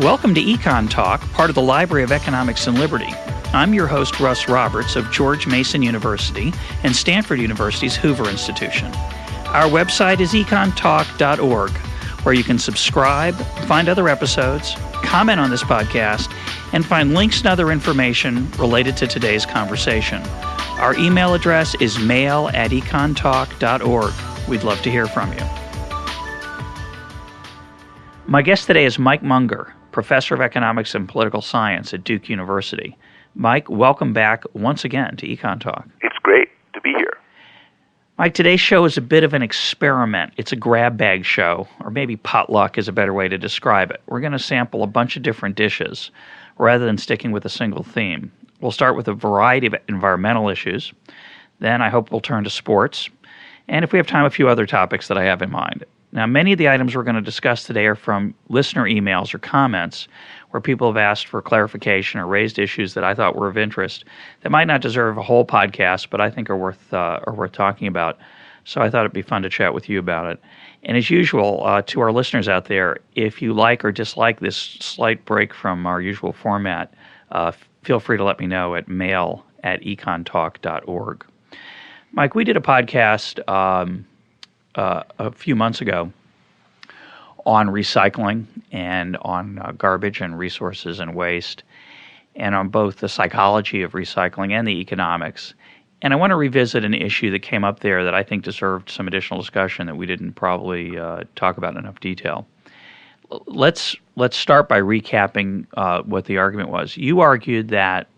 Welcome to EconTalk, part of the Library of Economics and Liberty. I'm your host, Russ Roberts of George Mason University and Stanford University's Hoover Institution. Our website is econtalk.org, where you can subscribe, find other episodes, comment on this podcast, and find links and other information related to today's conversation. Our email address is mail@econtalk.org. We'd love to hear from you. My guest today is Mike Munger, Professor of Economics and Political Science at Duke University. Mike, welcome back once again to EconTalk. It's great to be here. Mike, today's show is a bit of an experiment. It's a grab bag show, or maybe potluck is a better way to describe it. We're going to sample a bunch of different dishes rather than sticking with a single theme. We'll start with a variety of environmental issues. Then I hope we'll turn to sports. And if we have time, a few other topics that I have in mind. Now, many of the items we're going to discuss today are from listener emails or comments where people have asked for clarification or raised issues that I thought were of interest that might not deserve a whole podcast, but I think are worth talking about. So I thought it'd be fun to chat with you about it. And as usual, to our listeners out there, if you like or dislike this slight break from our usual format, feel free to let me know at mail@econtalk.org. Mike, we did a podcast a few months ago on recycling and on garbage and resources and waste, and on both the psychology of recycling and the economics. And I want to revisit an issue that came up there that I think deserved some additional discussion that we didn't probably talk about in enough detail. Let's start by recapping what the argument was. You argued that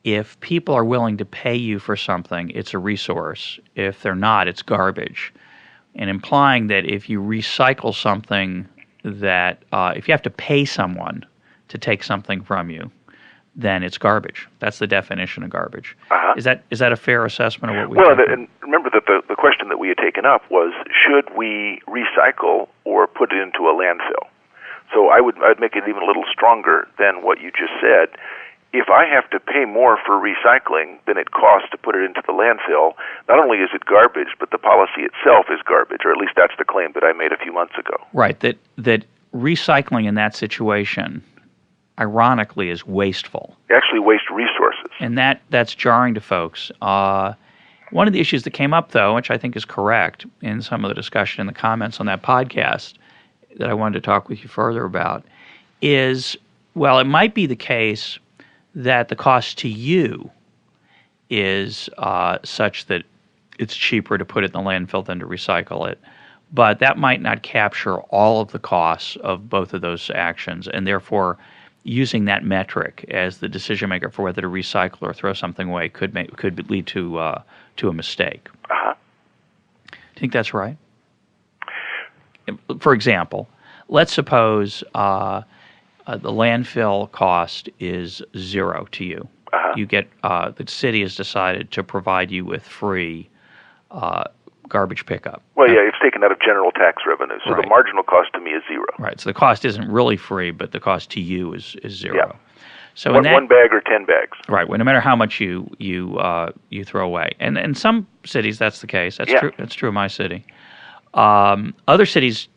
if people are willing to pay you for something, it's a resource. If they're not, it's garbage. And implying that if you recycle something, that if you have to pay someone to take something from you, then it's garbage. That's the definition of garbage. Uh-huh. Is that a fair assessment of what we? Well, and remember that the question that we had taken up was, should we recycle or put it into a landfill? So I'd make it even a little stronger than what you just said. If I have to pay more for recycling than it costs to put it into the landfill, not only is it garbage, but the policy itself is garbage, or at least that's the claim that I made a few months ago. Right, that recycling in that situation, ironically, is wasteful. You actually waste resources. And that's jarring to folks. One of the issues that came up, though, which I think is correct in some of the discussion in the comments on that podcast that I wanted to talk with you further about, is, well, it might be the case that the cost to you is such that it's cheaper to put it in the landfill than to recycle it. But that might not capture all of the costs of both of those actions, and therefore using that metric as the decision maker for whether to recycle or throw something away could lead to a mistake. Uh-huh. Do you think that's right? For example, let's suppose the landfill cost is zero to you. Uh-huh. You get the city has decided to provide you with free garbage pickup. Well, yeah, it's taken out of general tax revenue, so right. The marginal cost to me is zero. Right. So the cost isn't really free, but the cost to you is zero. Yeah. So one bag or 10 bags. Right. Well, no matter how much you throw away, and in some cities that's the case. That's true. That's true of my city. Other cities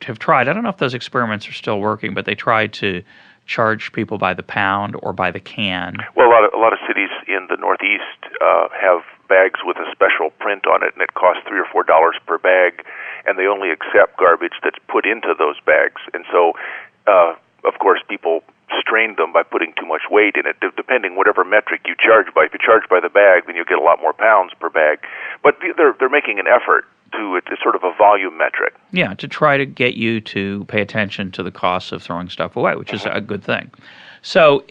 have tried. I don't know if those experiments are still working, but they tried to charge people by the pound or by the can. Well, a lot of cities in the Northeast have bags with a special print on it, and it costs $3 or $4 per bag, and they only accept garbage that's put into those bags. And so, of course, people strain them by putting too much weight in it, depending whatever metric you charge by. If you charge by the bag, then you'll get a lot more pounds per bag. But they're making an effort to it's sort of a volume metric. Yeah, to try to get you to pay attention to the costs of throwing stuff away, which is a good thing. So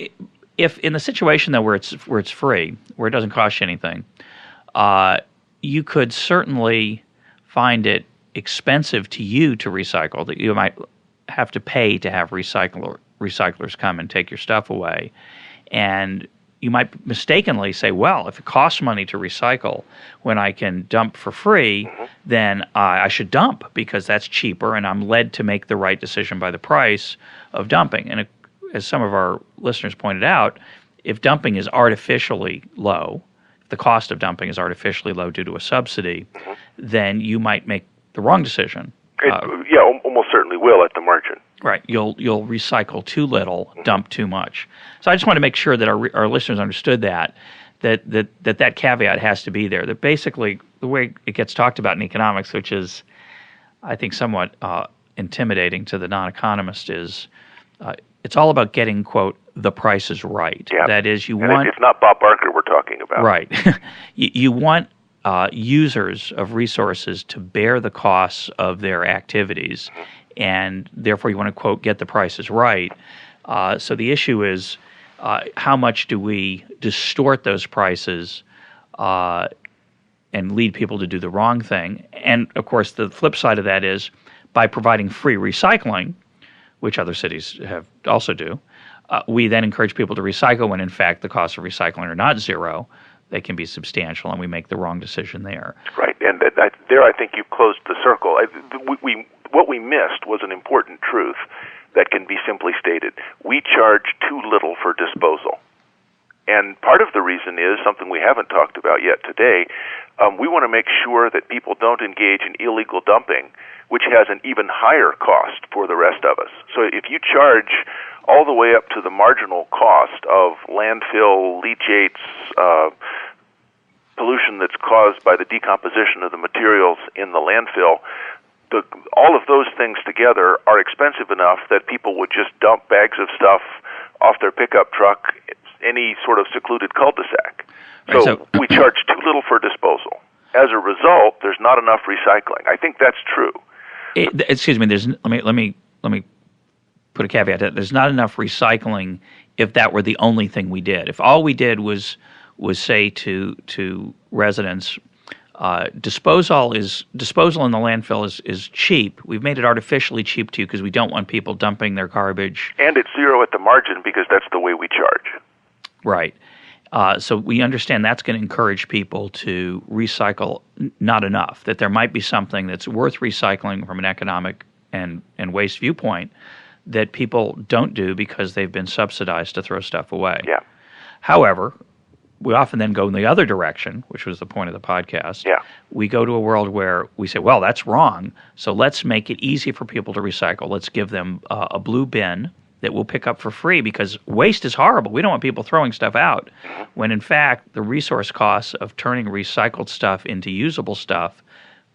if in the situation though where it's free, where it doesn't cost you anything, you could certainly find it expensive to you to recycle, that you might have to pay to have recyclers come and take your stuff away. And you might mistakenly say, well, if it costs money to recycle when I can dump for free, then I should dump because that's cheaper, and I'm led to make the right decision by the price of dumping. And as some of our listeners pointed out, if dumping is artificially low, if the cost of dumping is artificially low due to a subsidy, then you might make the wrong decision. Almost certainly will at the margin. Right. You'll recycle too little, dump too much. So I just want to make sure that our listeners understood that caveat has to be there. That basically the way it gets talked about in economics, which is I think somewhat intimidating to the non-economist, is it's all about getting, quote, the prices right. Yeah. That is, it's not Bob Barker we're talking about. Right. you want users of resources to bear the costs of their activities, and therefore you want to, quote, get the prices right. So the issue is how much do we distort those prices and lead people to do the wrong thing? And, of course, the flip side of that is by providing free recycling, which other cities also do, we then encourage people to recycle when, in fact, the costs of recycling are not zero. They can be substantial, and we make the wrong decision there. Right, and there I think you've closed the circle. What we missed was an important truth that can be simply stated. We charge too little for disposal. And part of the reason is something we haven't talked about yet today. We want to make sure that people don't engage in illegal dumping, which has an even higher cost for the rest of us. So if you charge all the way up to the marginal cost of landfill, leachates, pollution that's caused by the decomposition of the materials in the landfill, all of those things together are expensive enough that people would just dump bags of stuff off their pickup truck any sort of secluded cul-de-sac. So we charge too little for disposal. As a result, there's not enough recycling. I think that's true. Excuse me. Let me put a caveat to that. There's not enough recycling if that were the only thing we did. If all we did was say to residents, disposal in the landfill is cheap. We've made it artificially cheap to you because we don't want people dumping their garbage. And it's zero at the margin because that's the way we charge. Right. So we understand that's going to encourage people to recycle not enough, that there might be something that's worth recycling from an economic and waste viewpoint that people don't do because they've been subsidized to throw stuff away. Yeah. However, we often then go in the other direction, which was the point of the podcast. Yeah. We go to a world where we say, well, that's wrong, so let's make it easy for people to recycle. Let's give them a blue bin that we'll pick up for free because waste is horrible. We don't want people throwing stuff out when, in fact, the resource costs of turning recycled stuff into usable stuff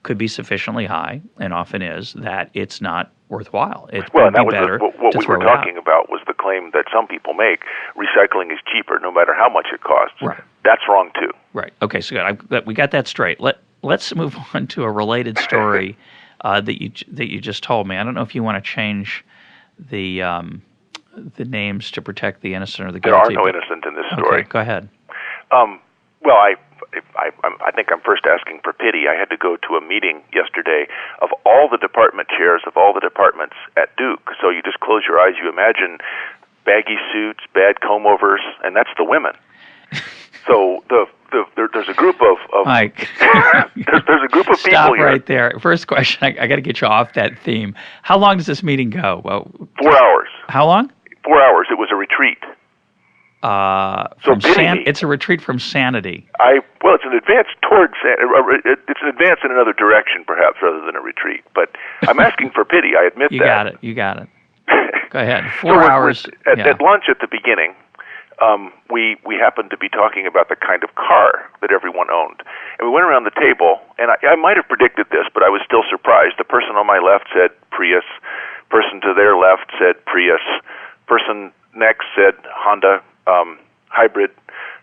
could be sufficiently high, and often is, that it's not worthwhile. It's well, and that be was better what we were talking about was the claim that some people make, recycling is cheaper no matter how much it costs. Right. That's wrong, too. Right. Okay, so good. We got that straight. Let's move on to a related story that you just told me. I don't know if you want to change the names to protect the innocent or the guilty. There are no innocent in this story. Okay, go ahead. Well, I think I'm first asking for pity. I had to go to a meeting yesterday of all the department chairs of all the departments at Duke. So you just close your eyes, you imagine baggy suits, bad comb-overs, and that's the women. So there's a group of Mike, there's a group of people stop here. right there. First question, I got to get you off that theme. How long does this meeting go? Well, 4 hours. How long? 4 hours. It was a retreat. It's a retreat from sanity. Well, it's an advance towards it's an advance in another direction, perhaps, rather than a retreat. But I'm asking for pity. I admit that. You got it. Go ahead. 4 hours. At lunch at the beginning, we happened to be talking about the kind of car that everyone owned, and we went around the table. And I might have predicted this, but I was still surprised. The person on my left said Prius. Person to their left said Prius. Person next said Honda. Hybrid.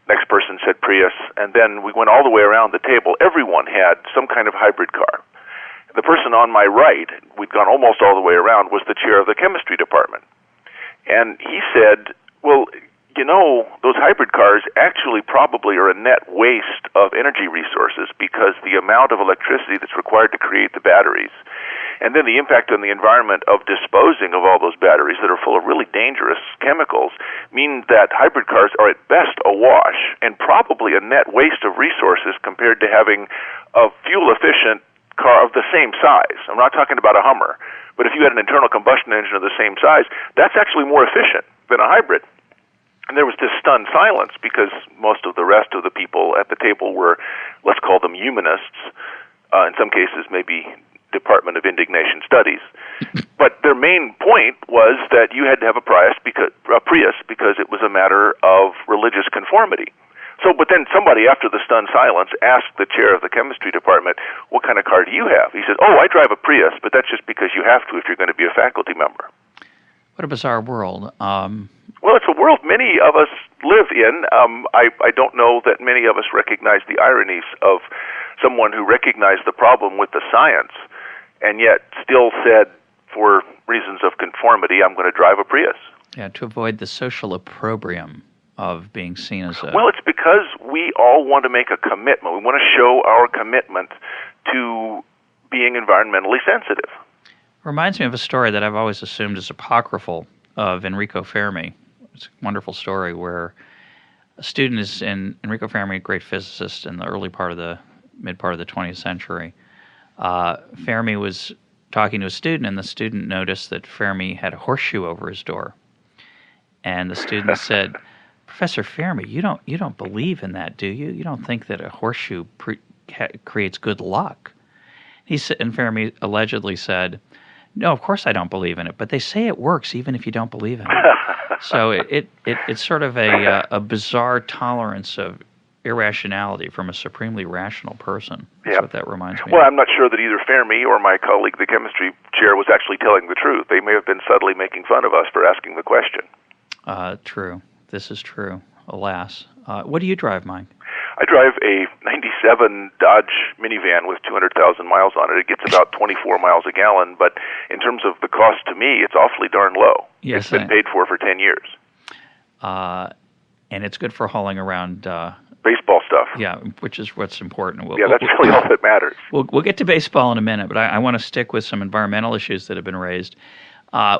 Next person said Prius, and then we went all the way around the table. Everyone had some kind of hybrid car. The person on my right, we'd gone almost all the way around, was the chair of the chemistry department. And he said, well, you know, those hybrid cars actually probably are a net waste of energy resources because the amount of electricity that's required to create the batteries and then the impact on the environment of disposing of all those batteries that are full of really dangerous chemicals mean that hybrid cars are at best a wash and probably a net waste of resources compared to having a fuel-efficient car of the same size. I'm not talking about a Hummer, but if you had an internal combustion engine of the same size, that's actually more efficient than a hybrid. And there was this stunned silence because most of the rest of the people at the table were, let's call them humanists, in some cases maybe Department of Indignation Studies. But their main point was that you had to have a Prius because it was a matter of religious conformity. So, but then somebody, after the stunned silence, asked the chair of the chemistry department, "What kind of car do you have?" He said, "Oh, I drive a Prius, but that's just because you have to if you're going to be a faculty member." What a bizarre world. Well, it's a world many of us live in. I don't know that many of us recognize the ironies of someone who recognized the problem with the science and yet still said, for reasons of conformity, I'm going to drive a Prius. Yeah, to avoid the social opprobrium of being seen as a... Well, it's because we all want to make a commitment. We want to show our commitment to being environmentally sensitive. Reminds me of a story that I've always assumed is apocryphal of Enrico Fermi. It's a wonderful story where a student is in Enrico Fermi, a great physicist in the mid part of the 20th century. Fermi was talking to a student, and the student noticed that Fermi had a horseshoe over his door. And the student said, "Professor Fermi, you don't believe in that, do you? You don't think that a horseshoe creates good luck?" And Fermi allegedly said, "No, of course I don't believe in it, but they say it works even if you don't believe in it." So it's sort of a bizarre tolerance of irrationality from a supremely rational person. That's what that reminds me Well, of. I'm not sure that either Fermi or my colleague, the chemistry chair, was actually telling the truth. They may have been subtly making fun of us for asking the question. True. This is true, alas. What do you drive, Mike? I drive a 97 Dodge minivan with 200,000 miles on it. It gets about 24 miles a gallon, but in terms of the cost to me, it's awfully darn low. Yes, it's been paid for 10 years. And it's good for hauling around... baseball stuff. Yeah, which is what's important. That's really all that matters. We'll get to baseball in a minute, but I want to stick with some environmental issues that have been raised. I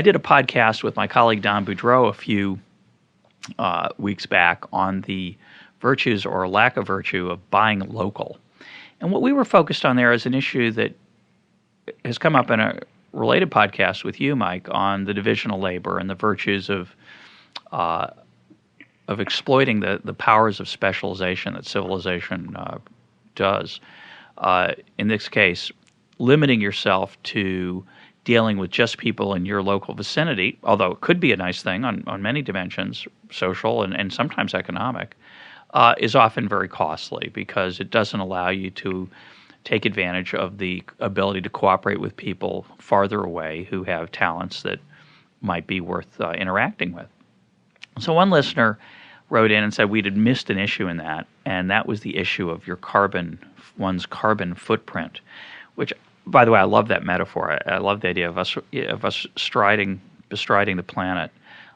did a podcast with my colleague Don Boudreau a few weeks back on the virtues or lack of virtue of buying local. And what we were focused on there is an issue that has come up in a related podcast with you, Mike, on the division of labor and the virtues of exploiting the powers of specialization that civilization does. In this case, limiting yourself to dealing with just people in your local vicinity, although it could be a nice thing on many dimensions, social and sometimes economic, is often very costly because it doesn't allow you to take advantage of the ability to cooperate with people farther away who have talents that might be worth interacting with. So one listener wrote in and said we'd had missed an issue in that, and that was the issue of one's carbon footprint, which, by the way, I love that metaphor. I love the idea of us bestriding the planet,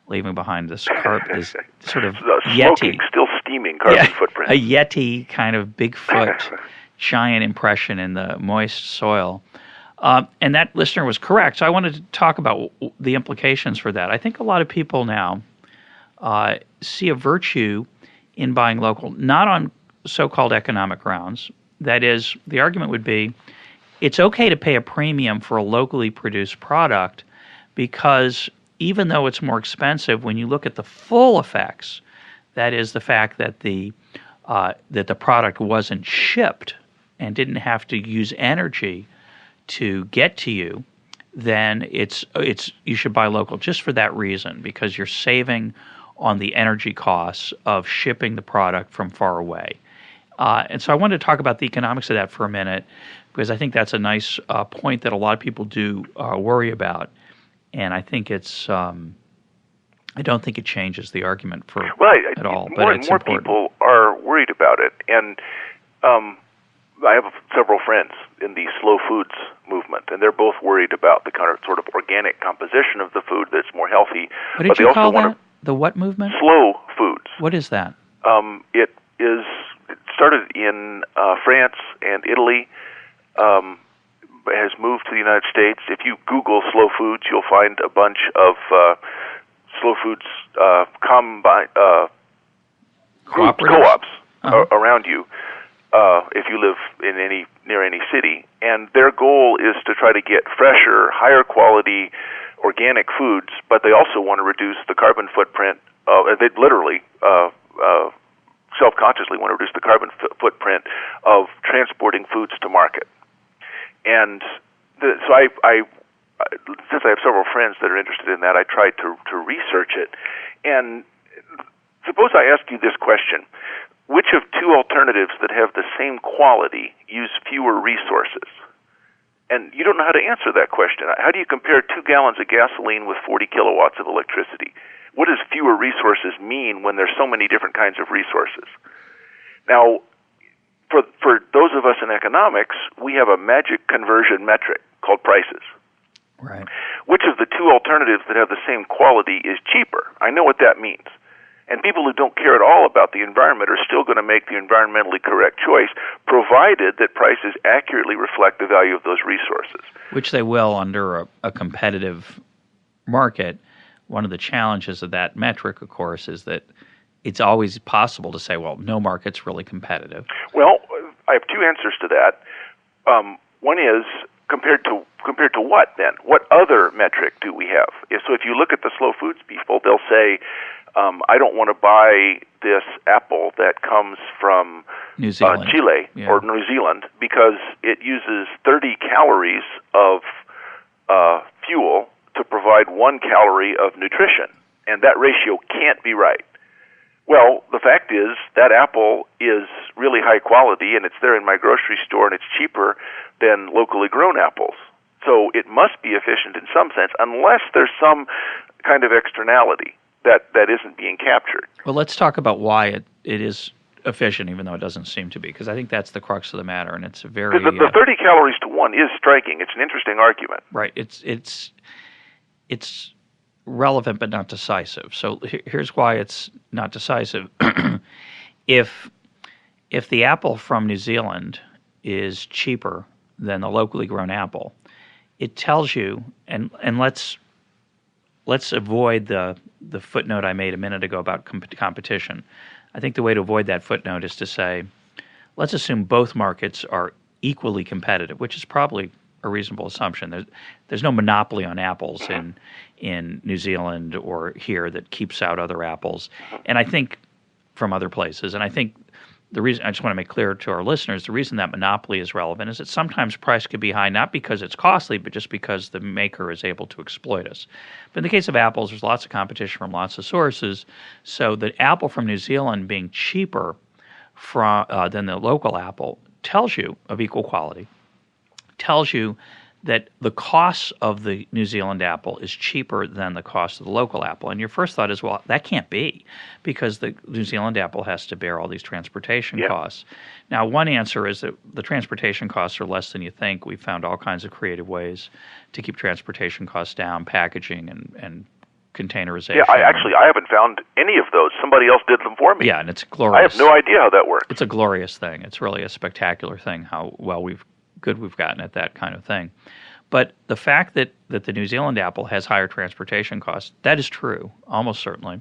leaving behind this sort of smoking, still steaming carbon footprint. A Yeti kind of Bigfoot giant impression in the moist soil. And that listener was correct. So I wanted to talk about the implications for that. I think a lot of people now see a virtue in buying local, not on so-called economic grounds. That is, the argument would be, it's okay to pay a premium for a locally produced product because even though it's more expensive, when you look at the full effects, that is the fact that the product wasn't shipped and didn't have to use energy to get to you, then you should buy local just for that reason, because you're saving on the energy costs of shipping the product from far away. And so I wanted to talk about the economics of that for a minute, because I think that's a nice point that a lot of people do worry about. And I think I don't think it changes the argument at all. But it's more important. People are worried about it. And I have several friends in the slow foods movement, and they're both worried about the kind of sort of organic composition of the food that's more healthy. What did you call that? The what movement? Slow foods. What is that? It started in France and Italy, has moved to the United States. If you Google slow foods, you'll find a bunch of slow foods co-ops around you. If you live in near any city, and their goal is to try to get fresher, higher quality organic foods, but they also want to reduce the carbon footprint. They literally, self-consciously want to reduce the carbon footprint of transporting foods to market. And so since I have several friends that are interested in that, I tried to research it. And suppose I ask you this question. Which of two alternatives that have the same quality use fewer resources? And you don't know how to answer that question. How do you compare 2 gallons of gasoline with 40 kilowatts of electricity? What does fewer resources mean when there's so many different kinds of resources? Now, for those of us in economics, we have a magic conversion metric called prices. Right. Which of the two alternatives that have the same quality is cheaper? I know what that means. And people who don't care at all about the environment are still going to make the environmentally correct choice, provided that prices accurately reflect the value of those resources. Which they will under a competitive market. One of the challenges of that metric, of course, is that it's always possible to say, well, no market's really competitive. Well, I have two answers to that. One is, compared to what, then? What other metric do we have? So if you look at the slow foods people, they'll say, I don't want to buy this apple that comes from New Zealand. Chile or New Zealand because it uses 30 calories of fuel to provide 1 calorie of nutrition, and that ratio can't be right. Well, the fact is that apple is really high quality, and it's there in my grocery store, and it's cheaper than locally grown apples. So it must be efficient in some sense, unless there's some kind of externality that isn't being captured. Well, let's talk about why it is efficient, even though it doesn't seem to be, because I think that's the crux of the matter, and it's a very... The 30 calories to 1 is striking. It's an interesting argument. Right. It's relevant but not decisive. So here's why it's not decisive. If the apple from New Zealand is cheaper than the locally grown apple, it tells you, and let's avoid the footnote I made a minute ago about competition. I think the way to avoid that footnote is to say, let's assume both markets are equally competitive, which is probably a reasonable assumption. There's no monopoly on apples in New Zealand or here that keeps out other apples, and I think from other places. And I think the reason, I just want to make clear to our listeners, the reason that monopoly is relevant is that sometimes price could be high, not because it's costly, but just because the maker is able to exploit us. But in the case of apples, there's lots of competition from lots of sources. So the apple from New Zealand being cheaper than the local apple tells you, of equal quality, tells you that the cost of the New Zealand apple is cheaper than the cost of the local apple. And your first thought is, well, that can't be, because the New Zealand apple has to bear all these transportation costs. Now, one answer is that the transportation costs are less than you think. We've found all kinds of creative ways to keep transportation costs down, packaging and containerization. Yeah, I haven't found any of those. Somebody else did them for me. Yeah, and it's glorious. I have no idea how that works. It's a glorious thing. It's really a spectacular thing how good we've gotten at that kind of thing. But the fact that the New Zealand apple has higher transportation costs, that is true, almost certainly.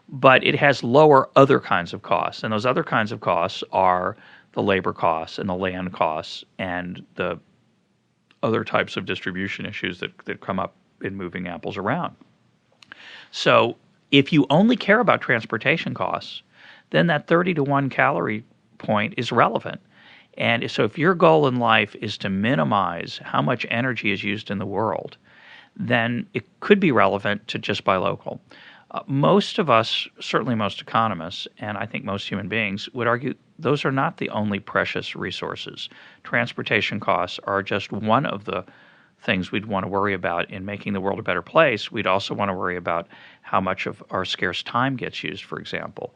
But it has lower other kinds of costs. And those other kinds of costs are the labor costs and the land costs and the other types of distribution issues that come up in moving apples around. So if you only care about transportation costs, then that 30 to 1 calorie point is relevant. And so if your goal in life is to minimize how much energy is used in the world, then it could be relevant to just buy local. Most of us, certainly most economists, and I think most human beings, would argue those are not the only precious resources. Transportation costs are just one of the things we'd want to worry about in making the world a better place. We'd also want to worry about how much of our scarce time gets used, for example.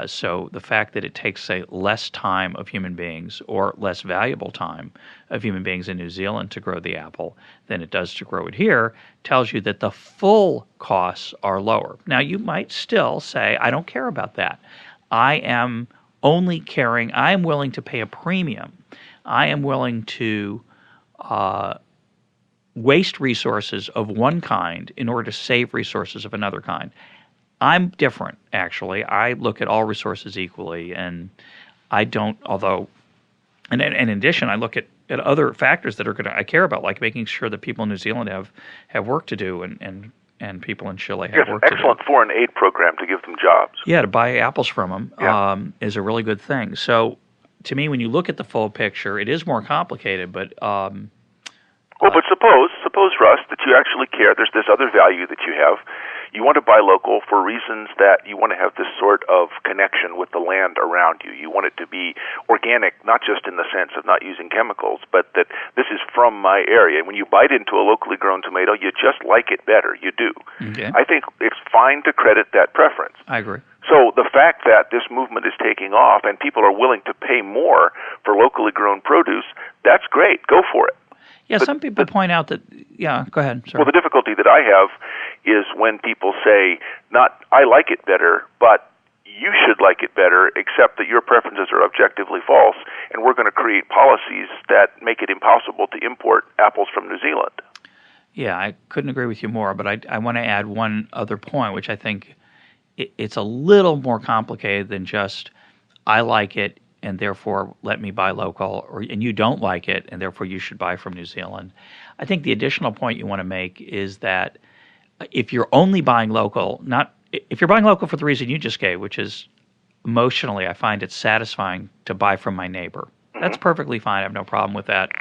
So the fact that it takes, say, less time of human beings or less valuable time of human beings in New Zealand to grow the apple than it does to grow it here tells you that the full costs are lower. Now, you might still say, I don't care about that. I am willing to pay a premium. I am willing to waste resources of one kind in order to save resources of another kind. I'm different, actually. I look at all resources equally, and I don't, and in addition, I look at other factors that I care about, like making sure that people in New Zealand have work to do and people in Chile have work to do. Excellent foreign aid program to give them jobs. Yeah, to buy apples from them is a really good thing. So to me, when you look at the full picture, it is more complicated. But but suppose Russ, that you actually care. There's this other value that you have. You want to buy local for reasons that you want to have this sort of connection with the land around you. You want it to be organic, not just in the sense of not using chemicals, but that this is from my area. When you bite into a locally grown tomato, you just like it better. You do. Okay. I think it's fine to credit that preference. I agree. So the fact that this movement is taking off and people are willing to pay more for locally grown produce, that's great. Go for it. Yeah, some people point out that, yeah, go ahead. Sorry. Well, the difficulty that I have is when people say, not, I like it better, but you should like it better, except that your preferences are objectively false, and we're going to create policies that make it impossible to import apples from New Zealand. Yeah, I couldn't agree with you more, but I want to add one other point, which I think it's a little more complicated than just, I like it, and therefore let me buy local, and you don't like it, and therefore you should buy from New Zealand. I think the additional point you want to make is that if you're only buying local, if you're buying local for the reason you just gave, which is emotionally, I find it satisfying to buy from my neighbor. That's perfectly fine. I have no problem with that.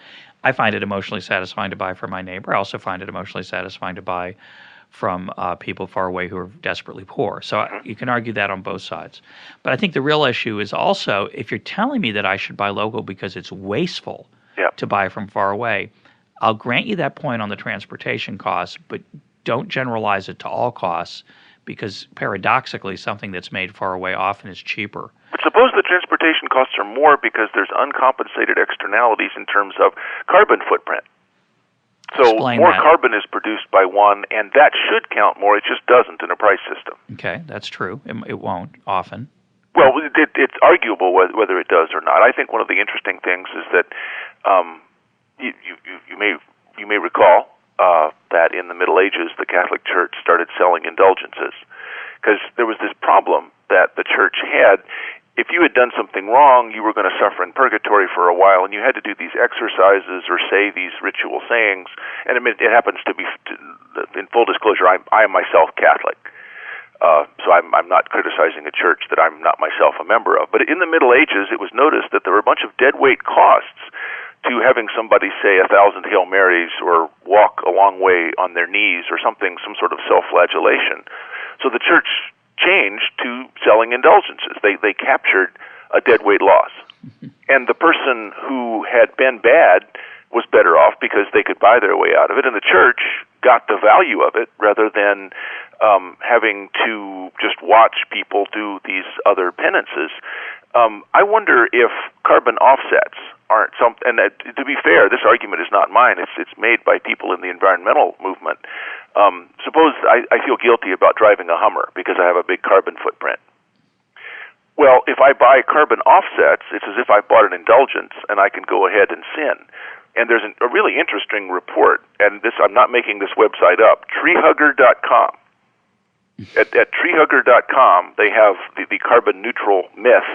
I find it emotionally satisfying to buy from my neighbor. I also find it emotionally satisfying to buy from people far away who are desperately poor. So you can argue that on both sides. But I think the real issue is also, if you're telling me that I should buy local because it's wasteful to buy from far away, I'll grant you that point on the transportation costs, but don't generalize it to all costs, because paradoxically, something that's made far away often is cheaper. But suppose the transportation costs are more because there's uncompensated externalities in terms of carbon footprint. So Explain more that. carbon is produced by one, and that should count more. It just doesn't in a price system. Okay, that's true. It won't often. Well, it's arguable whether it does or not. I think one of the interesting things is that you may recall that in the Middle Ages the Catholic Church started selling indulgences, because there was this problem that the Church had. If you had done something wrong, you were going to suffer in purgatory for a while, and you had to do these exercises or say these ritual sayings. And it happens to be, in full disclosure, I am myself Catholic. So I'm not criticizing a church that I'm not myself a member of. But in the Middle Ages, it was noticed that there were a bunch of deadweight costs to having somebody say 1,000 Hail Marys or walk a long way on their knees or something, some sort of self-flagellation. So the church changed to selling indulgences. They captured a deadweight loss. And the person who had been bad was better off because they could buy their way out of it, and the church got the value of it rather than having to just watch people do these other penances. I wonder if carbon offsets aren't something, and to be fair, this argument is not mine, it's made by people in the environmental movement. Suppose I feel guilty about driving a Hummer because I have a big carbon footprint. Well, if I buy carbon offsets, it's as if I bought an indulgence and I can go ahead and sin. And there's a really interesting report, and I'm not making this website up, treehugger.com. At treehugger.com, they have the carbon neutral myth,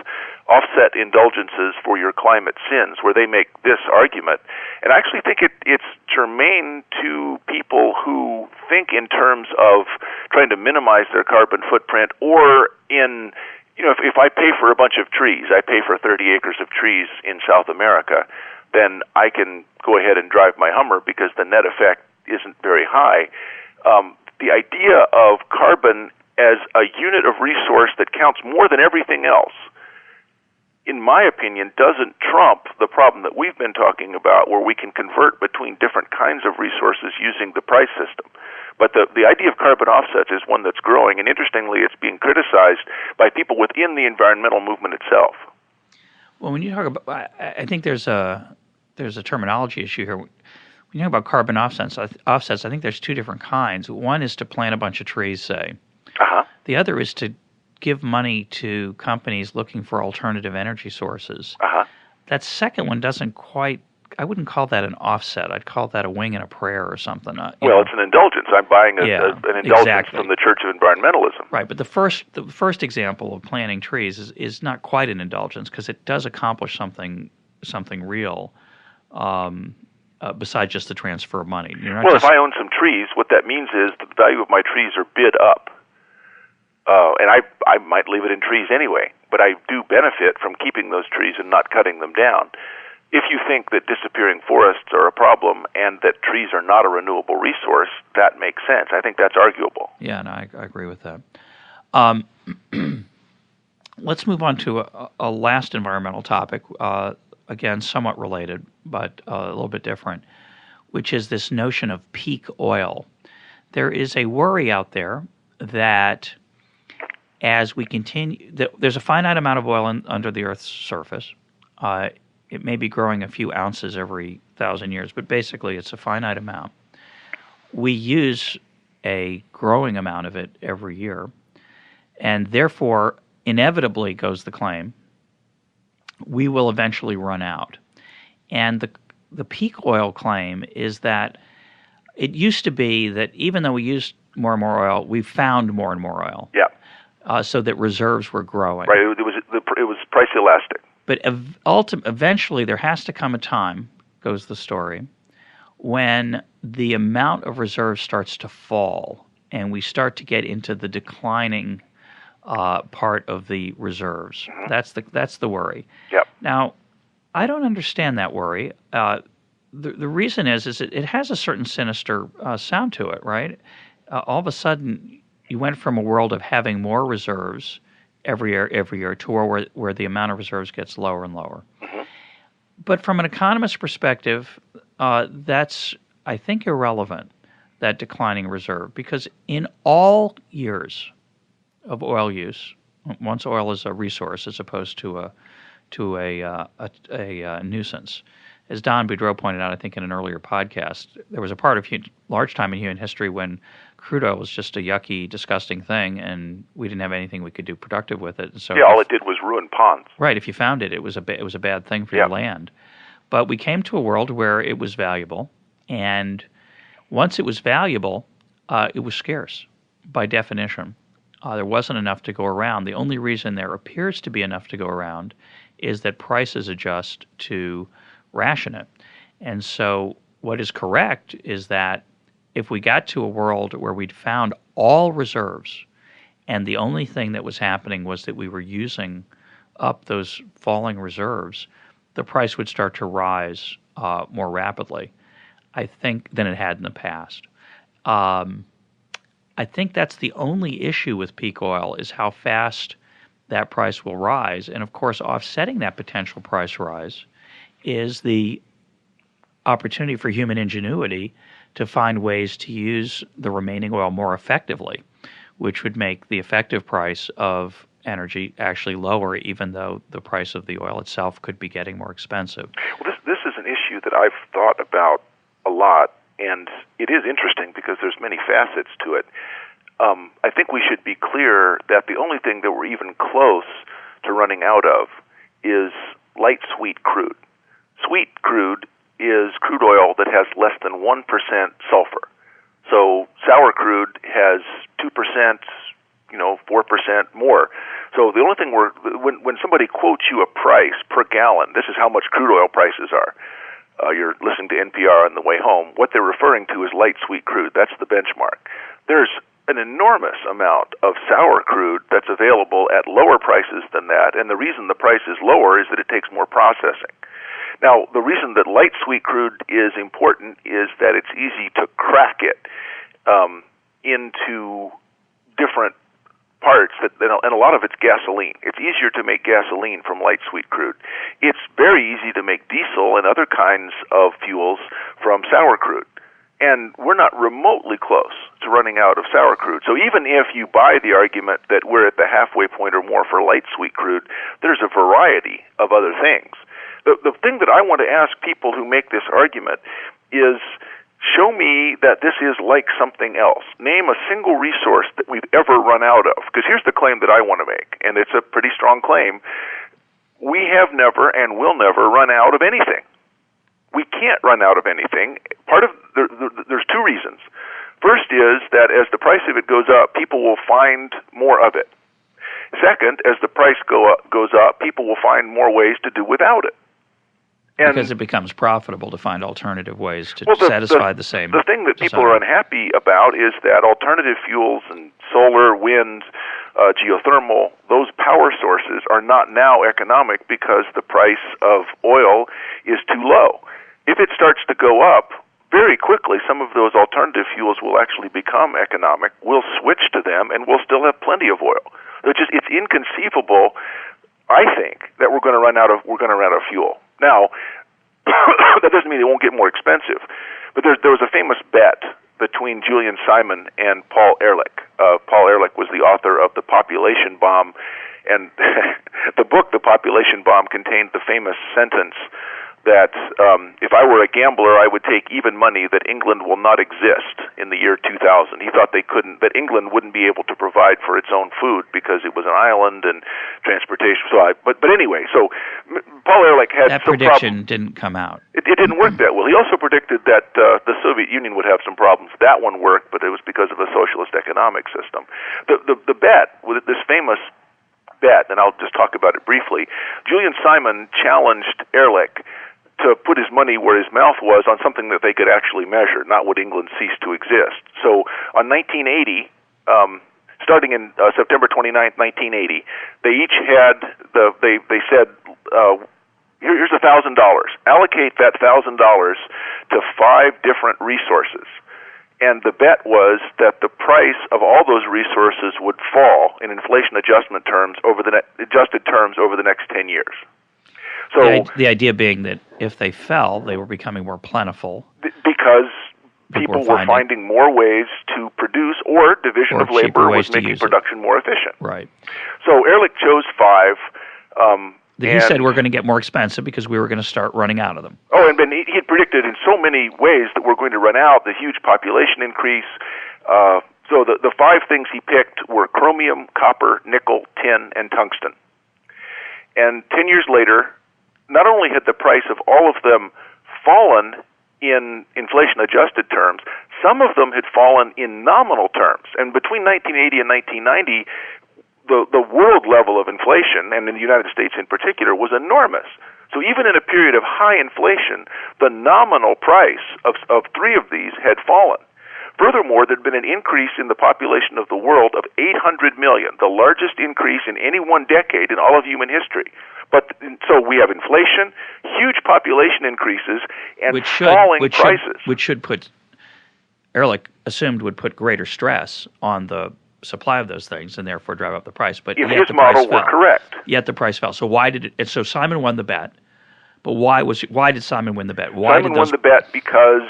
offset indulgences for your climate sins, where they make this argument. And I actually think it's germane to people who think in terms of trying to minimize their carbon footprint, or in, if I pay for a bunch of trees, I pay for 30 acres of trees in South America, then I can go ahead and drive my Hummer because the net effect isn't very high. The idea of carbon as a unit of resource that counts more than everything else, in my opinion, doesn't trump the problem that we've been talking about, where we can convert between different kinds of resources using the price system. But the idea of carbon offsets is one that's growing, and interestingly, it's being criticized by people within the environmental movement itself. Well, when you talk about, I think there's a terminology issue here. When you talk about carbon offsets, I think there's two different kinds. One is to plant a bunch of trees, say. The other is to give money to companies looking for alternative energy sources. That second one doesn't quite, I wouldn't call that an offset. I'd call that a wing and a prayer or something. Well, it's an indulgence. I'm buying an indulgence from the Church of Environmentalism. Right, but the first example of planting trees is not quite an indulgence, because it does accomplish something real. Besides just the transfer of money. If I own some trees, what that means is the value of my trees are bid up. And I might leave it in trees anyway. but I do benefit from keeping those trees and not cutting them down. If you think that disappearing forests are a problem and that trees are not a renewable resource, that makes sense. I think that's arguable. Yeah, no, I agree with that. Let's move on to a last environmental topic, again, somewhat related, but a little bit different, which is this notion of peak oil. There is a worry out there that as we continue, there's a finite amount of oil under the Earth's surface. It may be growing a few ounces every 1,000 years, but basically it's a finite amount. We use a growing amount of it every year, and therefore, inevitably goes the claim, we will eventually run out. And the peak oil claim is that it used to be that even though we used more and more oil, we found more and more oil. Yeah. So that reserves were growing. Right. It was price elastic. But eventually there has to come a time, goes the story, when the amount of reserves starts to fall and we start to get into the declining part of the reserves. Mm-hmm. That's the worry. Yep. Now, I don't understand that worry. The reason is it has a certain sinister sound to it, right? All of a sudden, you went from a world of having more reserves every year to where the amount of reserves gets lower and lower. Mm-hmm. But from an economist's perspective, that's, I think, irrelevant, that declining reserve, because in all years of oil use, once oil is a resource as opposed to a nuisance, as Don Boudreau pointed out, I think in an earlier podcast, there was a part of large time in human history when crude oil was just a yucky, disgusting thing, and we didn't have anything we could do productive with it. And so all it did was ruin ponds. Right. If you found it, it was a bad thing for your land. But we came to a world where it was valuable, and once it was valuable, it was scarce by definition. There wasn't enough to go around. The only reason there appears to be enough to go around is that prices adjust to ration it. And so what is correct is that if we got to a world where we'd found all reserves and the only thing that was happening was that we were using up those falling reserves, the price would start to rise more rapidly, I think, than it had in the past. I think that's the only issue with peak oil is how fast that price will rise. And, of course, offsetting that potential price rise is the opportunity for human ingenuity to find ways to use the remaining oil more effectively, which would make the effective price of energy actually lower, even though the price of the oil itself could be getting more expensive. Well, this is an issue that I've thought about a lot, and it is interesting because there's many facets to it. I think we should be clear that the only thing that we're even close to running out of is light sweet crude. Sweet crude is crude oil that has less than 1% sulfur. So sour crude has 2%, 4% more. So the only thing when somebody quotes you a price per gallon, this is how much crude oil prices are. You're listening to NPR on the way home. What they're referring to is light sweet crude. That's the benchmark. There's an enormous amount of sour crude that's available at lower prices than that, and the reason the price is lower is that it takes more processing. Now, the reason that light sweet crude is important is that it's easy to crack it into different parts, and a lot of it's gasoline. It's easier to make gasoline from light sweet crude. It's very easy to make diesel and other kinds of fuels from sour crude. And we're not remotely close to running out of sour crude. So even if you buy the argument that we're at the halfway point or more for light sweet crude, there's a variety of other things. The thing that I want to ask people who make this argument is, show me that this is like something else. Name a single resource that we've ever run out of. Because here's the claim that I want to make, and it's a pretty strong claim. We have never and will never run out of anything. We can't run out of anything. There's two reasons. First is that as the price of it goes up, people will find more of it. Second, as the price goes up, people will find more ways to do without it. And because it becomes profitable to find alternative ways to satisfy the same The thing that desire. people are unhappy about is that alternative fuels and solar, wind, geothermal, those power sources are not now economic because the price of oil is too low. If it starts to go up, very quickly some of those alternative fuels will actually become economic. We'll switch to them, and we'll still have plenty of oil. It's inconceivable, I think, that we're going to run out of fuel. Now, that doesn't mean it won't get more expensive, but there was a famous bet between Julian Simon and Paul Ehrlich. Paul Ehrlich was the author of The Population Bomb, and the book The Population Bomb contained the famous sentence that if I were a gambler, I would take even money that England will not exist in the year 2000. He thought that England wouldn't be able to provide for its own food because it was an island and transportation. But anyway, so Paul Ehrlich had that prediction didn't come out. It didn't work that well. He also predicted that the Soviet Union would have some problems. That one worked, but it was because of a socialist economic system. The bet, with this famous bet, and I'll just talk about it briefly, Julian Simon challenged Ehrlich to put his money where his mouth was on something that they could actually measure, not would England cease to exist. So on 1980, starting in September 29th, 1980, they each had they said, here's $1,000. Allocate that $1,000 to 5 different resources. And the bet was that the price of all those resources would fall in inflation adjusted terms over the next 10 years. So the idea being that if they fell, they were becoming more plentiful. Because people were finding more ways to produce, or division of labor was making production more efficient. Right. So Ehrlich chose 5. He said we're going to get more expensive because we were going to start running out of them. Oh, and he had predicted in so many ways that we're going to run out, the huge population increase. So the 5 things he picked were chromium, copper, nickel, tin, and tungsten. And 10 years later, not only had the price of all of them fallen in inflation-adjusted terms, some of them had fallen in nominal terms. And between 1980 and 1990, the world level of inflation, and in the United States in particular, was enormous. So even in a period of high inflation, the nominal price of 3 of these had fallen. Furthermore, there had been an increase in the population of the world of 800 million, the largest increase in any one decade in all of human history. But so we have inflation, huge population increases, and falling prices. Which should put, Ehrlich assumed would put greater stress on the supply of those things and therefore drive up the price. But if his model were correct. Yet the price fell. So why did it? So Simon won the bet. But why did Simon win the bet? Simon won the bet because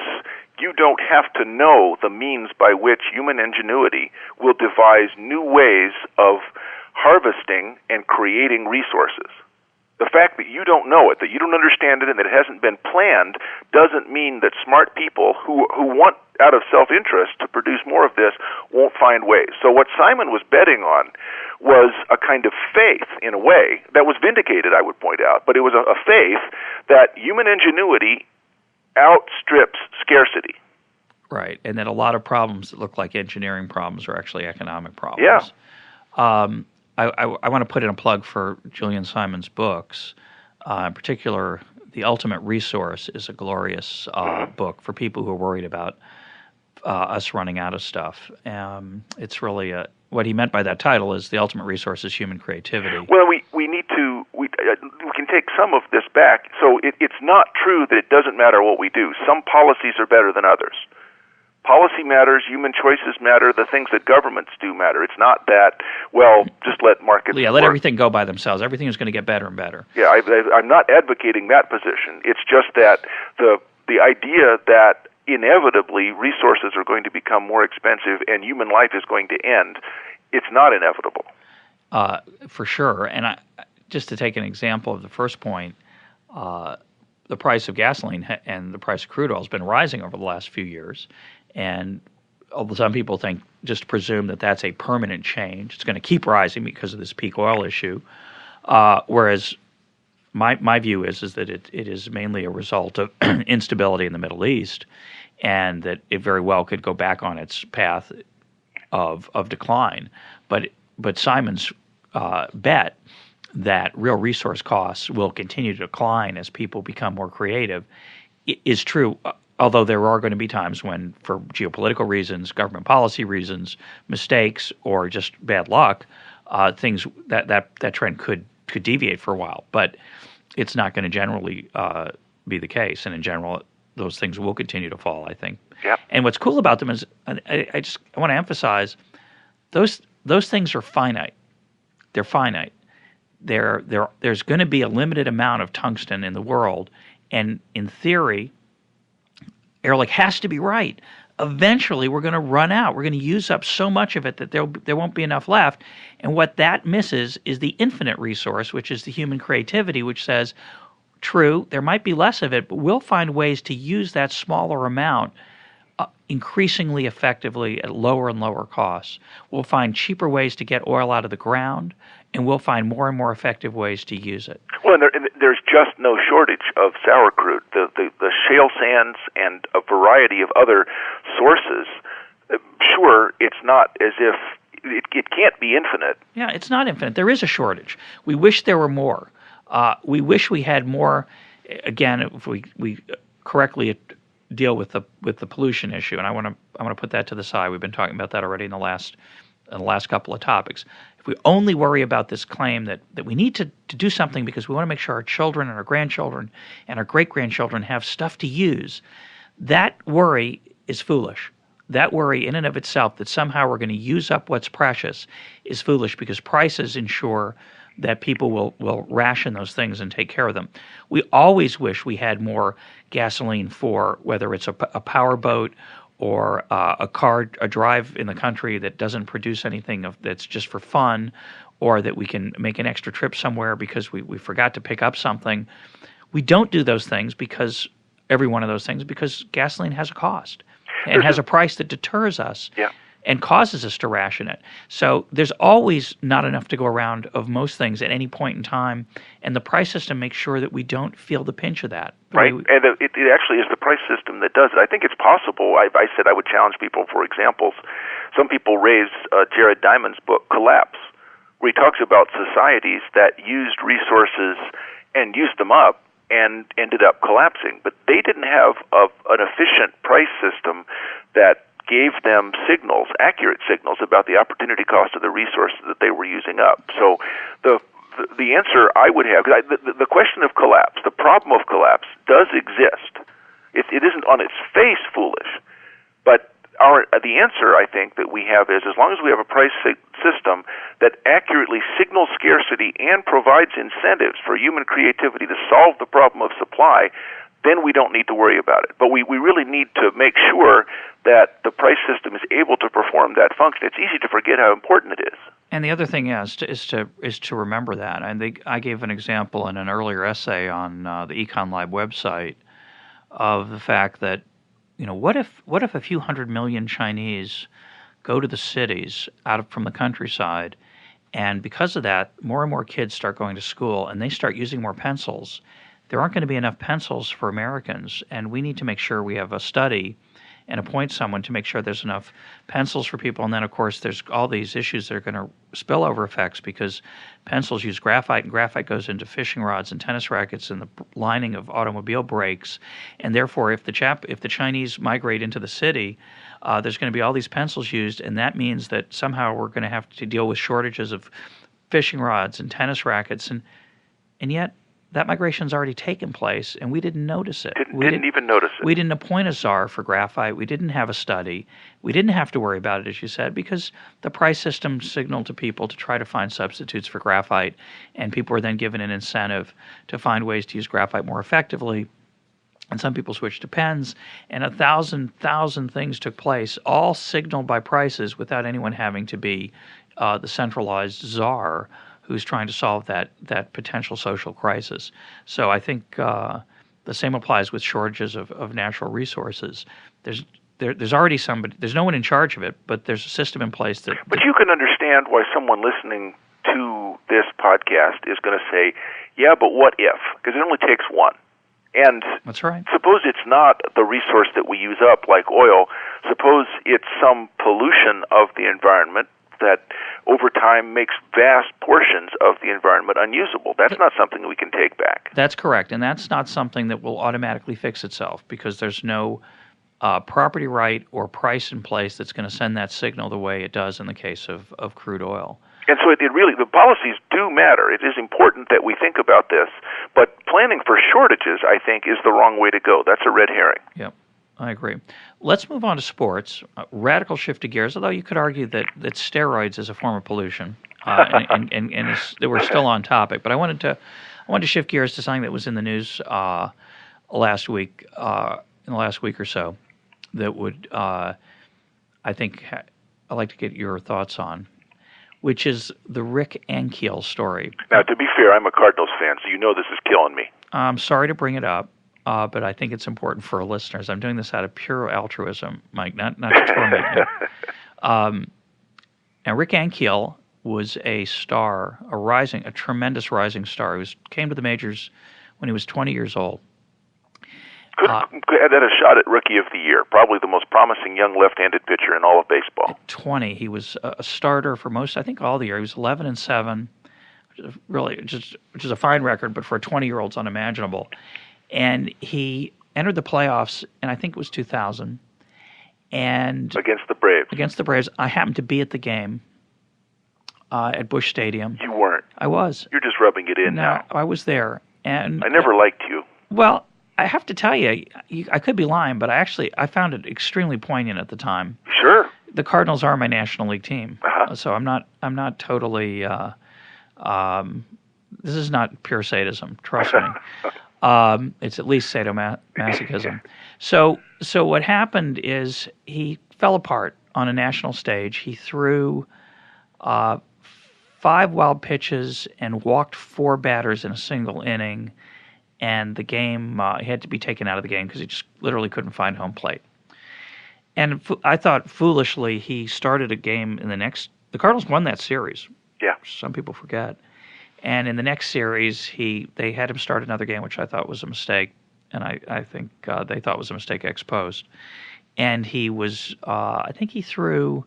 you don't have to know the means by which human ingenuity will devise new ways of harvesting and creating resources. The fact that you don't know it, that you don't understand it, and that it hasn't been planned doesn't mean that smart people who want, out of self-interest, to produce more of this won't find ways. So what Simon was betting on was a kind of faith, in a way, that was vindicated, I would point out, but it was a faith that human ingenuity outstrips scarcity. Right, and that a lot of problems that look like engineering problems are actually economic problems. Yeah. I want to put in a plug for Julian Simon's books. In particular, The Ultimate Resource is a glorious book for people who are worried about us running out of stuff. It's really what he meant by that title is The Ultimate Resource is Human Creativity. Well, we can take some of this back. So it's not true that it doesn't matter what we do. Some policies are better than others. Policy matters, human choices matter, the things that governments do matter. It's not that, just let markets let work. Everything go by themselves. Everything is going to get better and better. Yeah, I'm not advocating that position. It's just that the idea that inevitably resources are going to become more expensive and human life is going to end, it's not inevitable. For sure. And just to take an example of the first point, the price of gasoline and the price of crude oil has been rising over the last few years. And some people just presume that that's a permanent change. It's going to keep rising because of this peak oil issue. Whereas my view is that it is mainly a result of instability in the Middle East, and that it very well could go back on its path of decline. But Simon's bet that real resource costs will continue to decline as people become more creative is true. Although there are going to be times when, for geopolitical reasons, government policy reasons, mistakes, or just bad luck, things that trend could deviate for a while, but it's not going to generally be the case. And in general, those things will continue to fall, I think. Yep. And what's cool about them is, I want to emphasize, those things are finite. They're finite. There's going to be a limited amount of tungsten in the world, and in theory, Ehrlich has to be right. Eventually, we're going to run out. We're going to use up so much of it that there won't be enough left. And what that misses is the infinite resource, which is the human creativity, which says, true, there might be less of it, but we'll find ways to use that smaller amount increasingly effectively at lower and lower costs. We'll find cheaper ways to get oil out of the ground, and we'll find more and more effective ways to use it. Well, and there's just no shortage of sour crude. The shale sands and a variety of other sources, sure, it's not as if it can't be infinite. Yeah, it's not infinite. There is a shortage. We wish there were more. We wish we had more. Again, if we correctly deal with the pollution issue, and I want to put that to the side. We've been talking about that already in the last couple of topics. If we only worry about this claim that we need to do something because we want to make sure our children and our grandchildren and our great-grandchildren have stuff to use, that worry is foolish. That worry in and of itself that somehow we're going to use up what's precious is foolish, because prices ensure that people will ration those things and take care of them. We always wish we had more gasoline for whether it's a power boat or a drive in the country that doesn't produce anything that's just for fun, or that we can make an extra trip somewhere because we forgot to pick up something. We don't do those things because gasoline has a cost and has a price that deters us. Yeah. And causes us to ration it. So there's always not enough to go around of most things at any point in time, and the price system makes sure that we don't feel the pinch of that. Right, and it actually is the price system that does it. I think it's possible. I said I would challenge people for examples. Some people raise Jared Diamond's book, Collapse, where he talks about societies that used resources and used them up and ended up collapsing. But they didn't have an efficient price system that gave them accurate signals about the opportunity cost of the resources that they were using up. So the answer I would have, the question of collapse, the problem of collapse does exist. It isn't on its face foolish, but the answer I think that we have is, as long as we have a price system that accurately signals scarcity and provides incentives for human creativity to solve the problem of supply, then we don't need to worry about it. But we really need to make sure that the price system is able to perform that function. It's easy to forget how important it is. And the other thing is to remember that. I gave an example in an earlier essay on the EconLab website of the fact that, what if a few 100 million Chinese go to the cities from the countryside, and because of that, more and more kids start going to school and they start using more pencils. There aren't going to be enough pencils for Americans, and we need to make sure we have a study and appoint someone to make sure there's enough pencils for people. And then, of course, there's all these issues that are going to spillover effects, because pencils use graphite, and graphite goes into fishing rods and tennis rackets and the lining of automobile brakes. And therefore, if the Chinese migrate into the city, there's going to be all these pencils used, and that means that somehow we're going to have to deal with shortages of fishing rods and tennis rackets. And yet, that migration's already taken place, and we didn't notice it. Didn't even notice it. We didn't appoint a czar for graphite. We didn't have a study. We didn't have to worry about it, as you said, because the price system signaled to people to try to find substitutes for graphite, and people were then given an incentive to find ways to use graphite more effectively. And some people switched to pens, and 1,000 things took place, all signaled by prices without anyone having to be the centralized czar who's trying to solve that potential social crisis. So I think the same applies with shortages of natural resources. There's already somebody. There's no one in charge of it, but there's a system in place that. But you can understand why someone listening to this podcast is going to say, "Yeah, but what if?" Because it only takes one. And that's right. Suppose it's not the resource that we use up, like oil. Suppose it's some pollution of the environment that over time makes vast portions of the environment unusable. That's not something we can take back. That's correct, and that's not something that will automatically fix itself, because there's no property right or price in place that's going to send that signal the way it does in the case of crude oil. And so it really, the policies do matter. It is important that we think about this, but planning for shortages, I think, is the wrong way to go. That's a red herring. Yep, I agree. Let's move on to sports. Radical shift of gears, although you could argue that steroids is a form of pollution, and we're still on topic. But I wanted to shift gears to something that was in the news last week, in the last week or so, that would, I think, I'd like to get your thoughts on, which is the Rick Ankiel story. Now, to be fair, I'm a Cardinals fan, so you know this is killing me. I'm sorry to bring it up, but I think it's important for our listeners. I'm doing this out of pure altruism, Mike, not to torment you. And Rick Ankiel was a star, a tremendous rising star. He came to the majors when he was 20 years old. Could have had a shot at Rookie of the Year, probably the most promising young left-handed pitcher in all of baseball. At 20, he was a starter for all the year. He was 11-7, which is a fine record, but for a 20-year-old, it's unimaginable. And he entered the playoffs, and I think it was 2000. And against the Braves. I happened to be at the game at Busch Stadium. You weren't. I was. You're just rubbing it in now. I was there, and I never liked you. Well, I have to tell you, I could be lying, but I found it extremely poignant at the time. Sure. The Cardinals are my National League team, so I'm not totally. This is not pure sadism. Trust me. It's at least sadomasochism. So what happened is he fell apart on a national stage. He threw 5 wild pitches and walked 4 batters in a single inning. And the game, he had to be taken out of the game because he just literally couldn't find home plate. And I thought foolishly he started a game in the Cardinals won that series. Yeah. Some people forget. And in the next series, they had him start another game, which I thought was a mistake. And I think they thought was a mistake ex post. And he was, I think he threw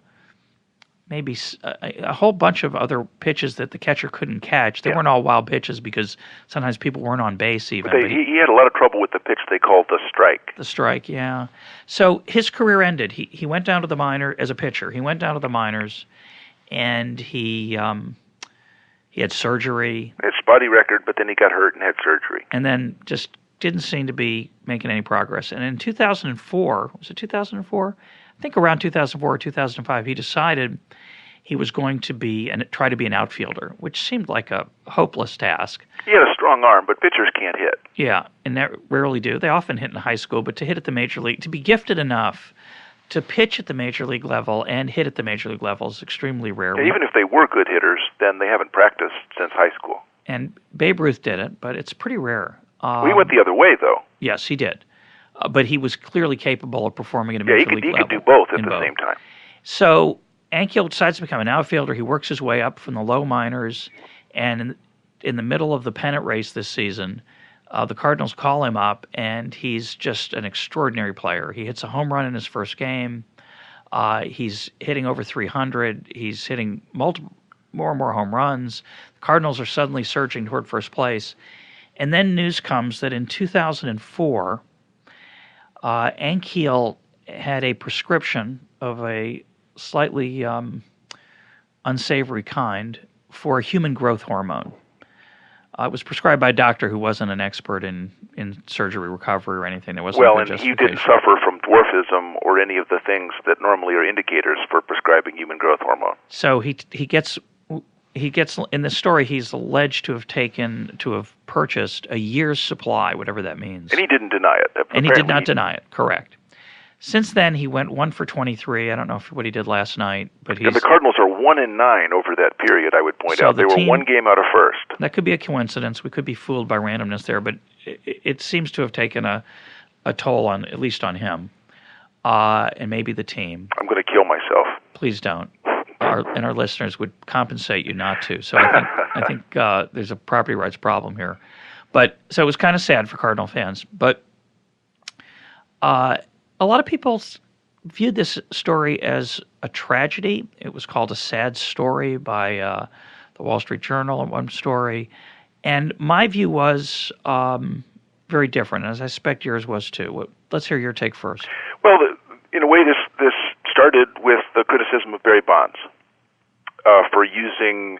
maybe a whole bunch of other pitches that the catcher couldn't catch. They weren't all wild pitches because sometimes people weren't on base even. He had a lot of trouble with the pitch they called the strike. The strike, yeah. So his career ended. He went down to the minor as a pitcher. He went down to the minors, and he had surgery. He had a spotty record, but then he got hurt and had surgery. And then just didn't seem to be making any progress. And in 2004, was it 2004? I think around 2004 or 2005, he decided he was going to try to be an outfielder, which seemed like a hopeless task. He had a strong arm, but pitchers can't hit. Yeah, and they rarely do. They often hit in high school, but to hit at the major league, to be gifted enough to pitch at the major league level and hit at the major league level is extremely rare. Yeah, even if they were good hitters, then they haven't practiced since high school. And Babe Ruth did it, but it's pretty rare. He went the other way, though. Yes, he did. But he was clearly capable of performing at a major league level. He could do both at the same time. So Ankiel decides to become an outfielder. He works his way up from the low minors, and in the middle of the pennant race this season, the Cardinals call him up, and he's just an extraordinary player. He hits a home run in his first game. He's hitting over 300. He's hitting more and more home runs. The Cardinals are suddenly surging toward first place. And then news comes that in 2004, Ankiel had a prescription of a slightly unsavory kind for a human growth hormone. It was prescribed by a doctor who wasn't an expert in surgery recovery or anything. There wasn't and he didn't suffer from dwarfism or any of the things that normally are indicators for prescribing human growth hormone. So he gets in the story, he's alleged to have purchased a year's supply, whatever that means. And he didn't deny it. And he did not deny it, correct. Since then, he went 1 for 23. I don't know what he did last night, but the Cardinals are 1-9 over that period. I would point out they were 1 game out of first. That could be a coincidence. We could be fooled by randomness there, but it seems to have taken a toll on at least on him, and maybe the team. I'm going to kill myself. Please don't. Our listeners would compensate you not to. So I think there's a property rights problem here. But so it was kind of sad for Cardinal fans. But a lot of people viewed this story as a tragedy. It was called a sad story by the Wall Street Journal in one story. And my view was very different, as I suspect yours was too. Let's hear your take first. Well, in a way, this started with the criticism of Barry Bonds. for using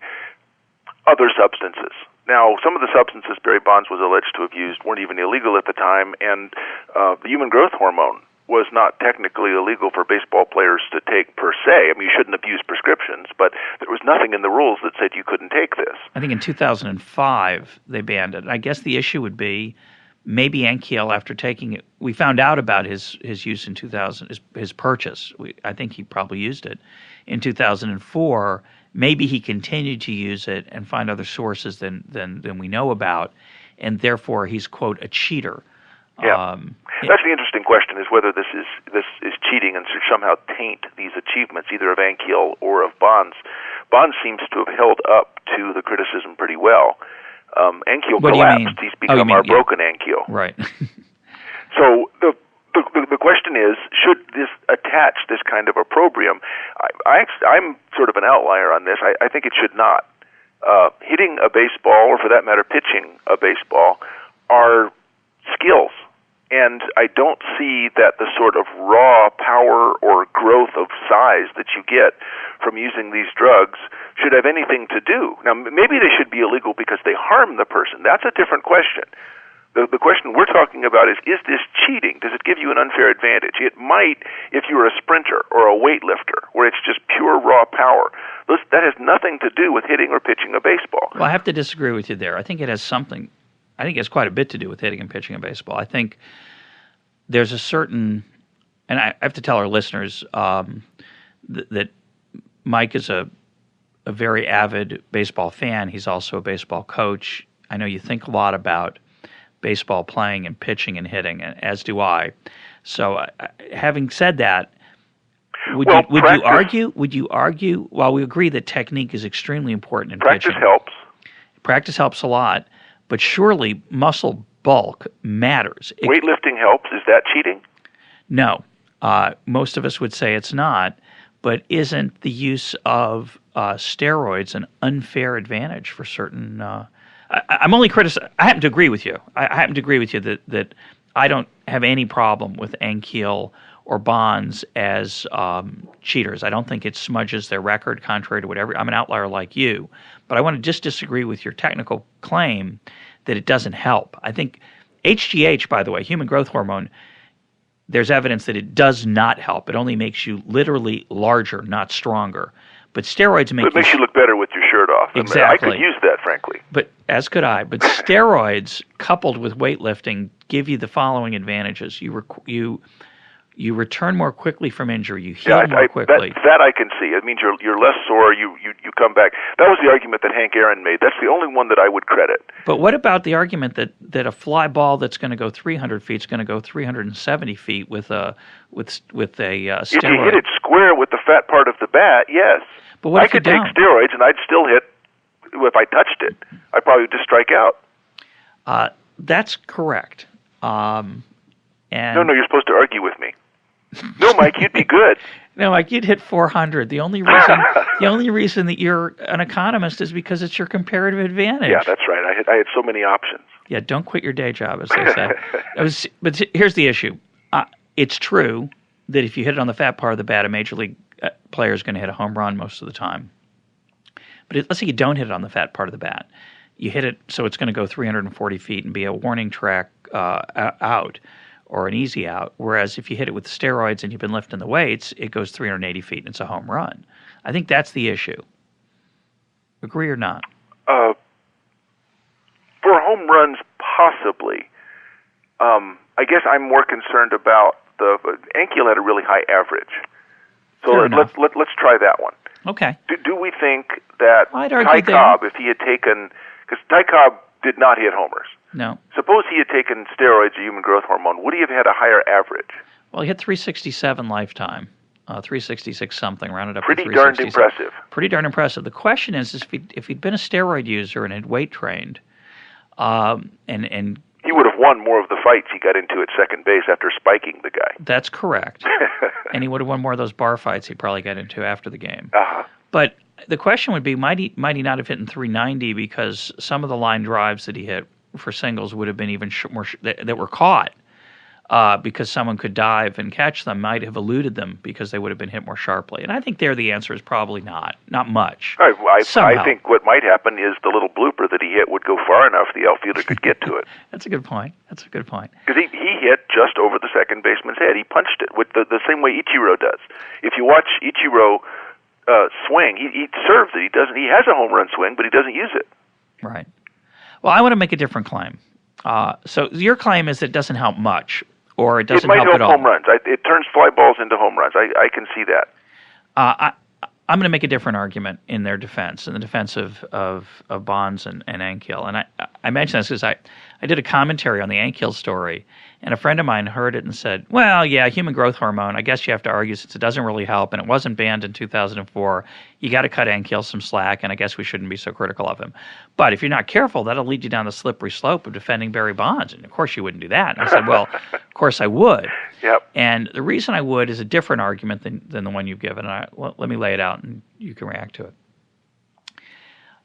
other substances. Now, some of the substances Barry Bonds was alleged to have used weren't even illegal at the time, and the human growth hormone was not technically illegal for baseball players to take per se. I mean, you shouldn't abuse prescriptions, but there was nothing in the rules that said you couldn't take this. I think in 2005 they banned it. I guess the issue would be maybe Ankiel, after taking it, we found out about his use in 2000, his purchase. I think he probably used it in 2004. Maybe he continued to use it and find other sources than we know about, and therefore he's, quote, a cheater. Yeah, that's the interesting question: is whether this is cheating and should somehow taint these achievements, either of Ankiel or of Bonds. Bonds seems to have held up to the criticism pretty well. Ankiel collapsed; he's become our broken Ankiel. Right. So the question is, should this attach this kind of opprobrium? I'm sort of an outlier on this. I think it should not. Hitting a baseball, or for that matter, pitching a baseball, are skills. And I don't see that the sort of raw power or growth of size that you get from using these drugs should have anything to do. Now, maybe they should be illegal because they harm the person. That's a different question. The question we're talking about is this cheating? Does it give you an unfair advantage? It might if you're a sprinter or a weightlifter, where it's just pure raw power. That has nothing to do with hitting or pitching a baseball. Well, I have to disagree with you there. I think it has something. I think it has quite a bit to do with hitting and pitching a baseball. I think there's a certain, and I have to tell our listeners that Mike is a very avid baseball fan. He's also a baseball coach. I know you think a lot about baseball playing and pitching and hitting, as do I. So, having said that, would you argue? While we agree that technique is extremely important in pitching, Practice helps a lot, but surely muscle bulk matters. Weightlifting helps. Is that cheating? No. Most of us would say it's not, but isn't the use of steroids an unfair advantage for certain I'm only I happen to agree with you. I happen to agree with you that I don't have any problem with Ankiel or Bonds as cheaters. I don't think it smudges their record, contrary to whatever. I'm an outlier like you, but I want to just disagree with your technical claim that it doesn't help. I think HGH, by the way, human growth hormone, there's evidence that it does not help. It only makes you literally larger, not stronger. But steroids makes you look better with your shirt off. Exactly. I could use that, frankly. But as could I. But steroids coupled with weightlifting give you the following advantages. You return more quickly from injury. You heal more quickly. That I can see. It means you're less sore. You come back. That was the argument that Hank Aaron made. That's the only one that I would credit. But what about the argument that a fly ball that's going to go 300 feet is going to go 370 feet with a steroid? If you hit it square with the fat part of the bat, yes. But what I could take steroids and I'd still hit. If I touched it, I'd probably just strike out. That's correct. And no, you're supposed to argue with me. No, Mike, you'd be good. No, Mike, you'd hit 400. The only reason that you're an economist is because it's your comparative advantage. Yeah, that's right. I had so many options. Yeah, don't quit your day job, as they say. But here's the issue. It's true that if you hit it on the fat part of the bat, a major league player is going to hit a home run most of the time. But let's say you don't hit it on the fat part of the bat. You hit it so it's going to go 340 feet and be a warning track out, or an easy out, whereas if you hit it with steroids and you've been lifting the weights, it goes 380 feet and it's a home run. I think that's the issue. Agree or not? For home runs, possibly. I guess I'm more concerned about Ankiel had a really high average. So let's try that one. Okay. Do we think that Ty Cobb, if he had taken, because Ty Cobb did not hit homers. No. Suppose he had taken steroids or human growth hormone, would he have had a higher average? Well, he hit 367 lifetime, 366 something, rounded up to 367. Pretty darn impressive. Pretty darn impressive. The question is if he'd been a steroid user and had weight trained, and he would have won more of the fights he got into at second base after spiking the guy. That's correct. And he would have won more of those bar fights he probably got into after the game. Uh-huh. But the question would be, might he not have hit in 390 because some of the line drives that he hit for singles would have been even more that were caught because someone could dive and catch them, might have eluded them because they would have been hit more sharply. And I think there the answer is probably not much. I think what might happen is the little blooper that he hit would go far enough the outfielder could get to it. That's a good point. Because he hit just over the second baseman's head. He punched it with the same way Ichiro does. If you watch Ichiro swing, he serves it. He has a home run swing, but he doesn't use it. Right. Well, I want to make a different claim. So your claim is it doesn't help much, or it doesn't help at all. It might help home runs. It turns fly balls into home runs. I can see that. I'm going to make a different argument in their defense, in the defense of Bonds and Ankiel. And I mention this because I did a commentary on the Ankiel story, and a friend of mine heard it and said, well, yeah, human growth hormone, I guess you have to argue since it doesn't really help, and it wasn't banned in 2004, you got to cut Ankiel some slack, and I guess we shouldn't be so critical of him. But if you're not careful, that'll lead you down the slippery slope of defending Barry Bonds, and of course you wouldn't do that. And I said, well, of course I would. Yep. And the reason I would is a different argument than the one you've given. Let me lay it out, and you can react to it.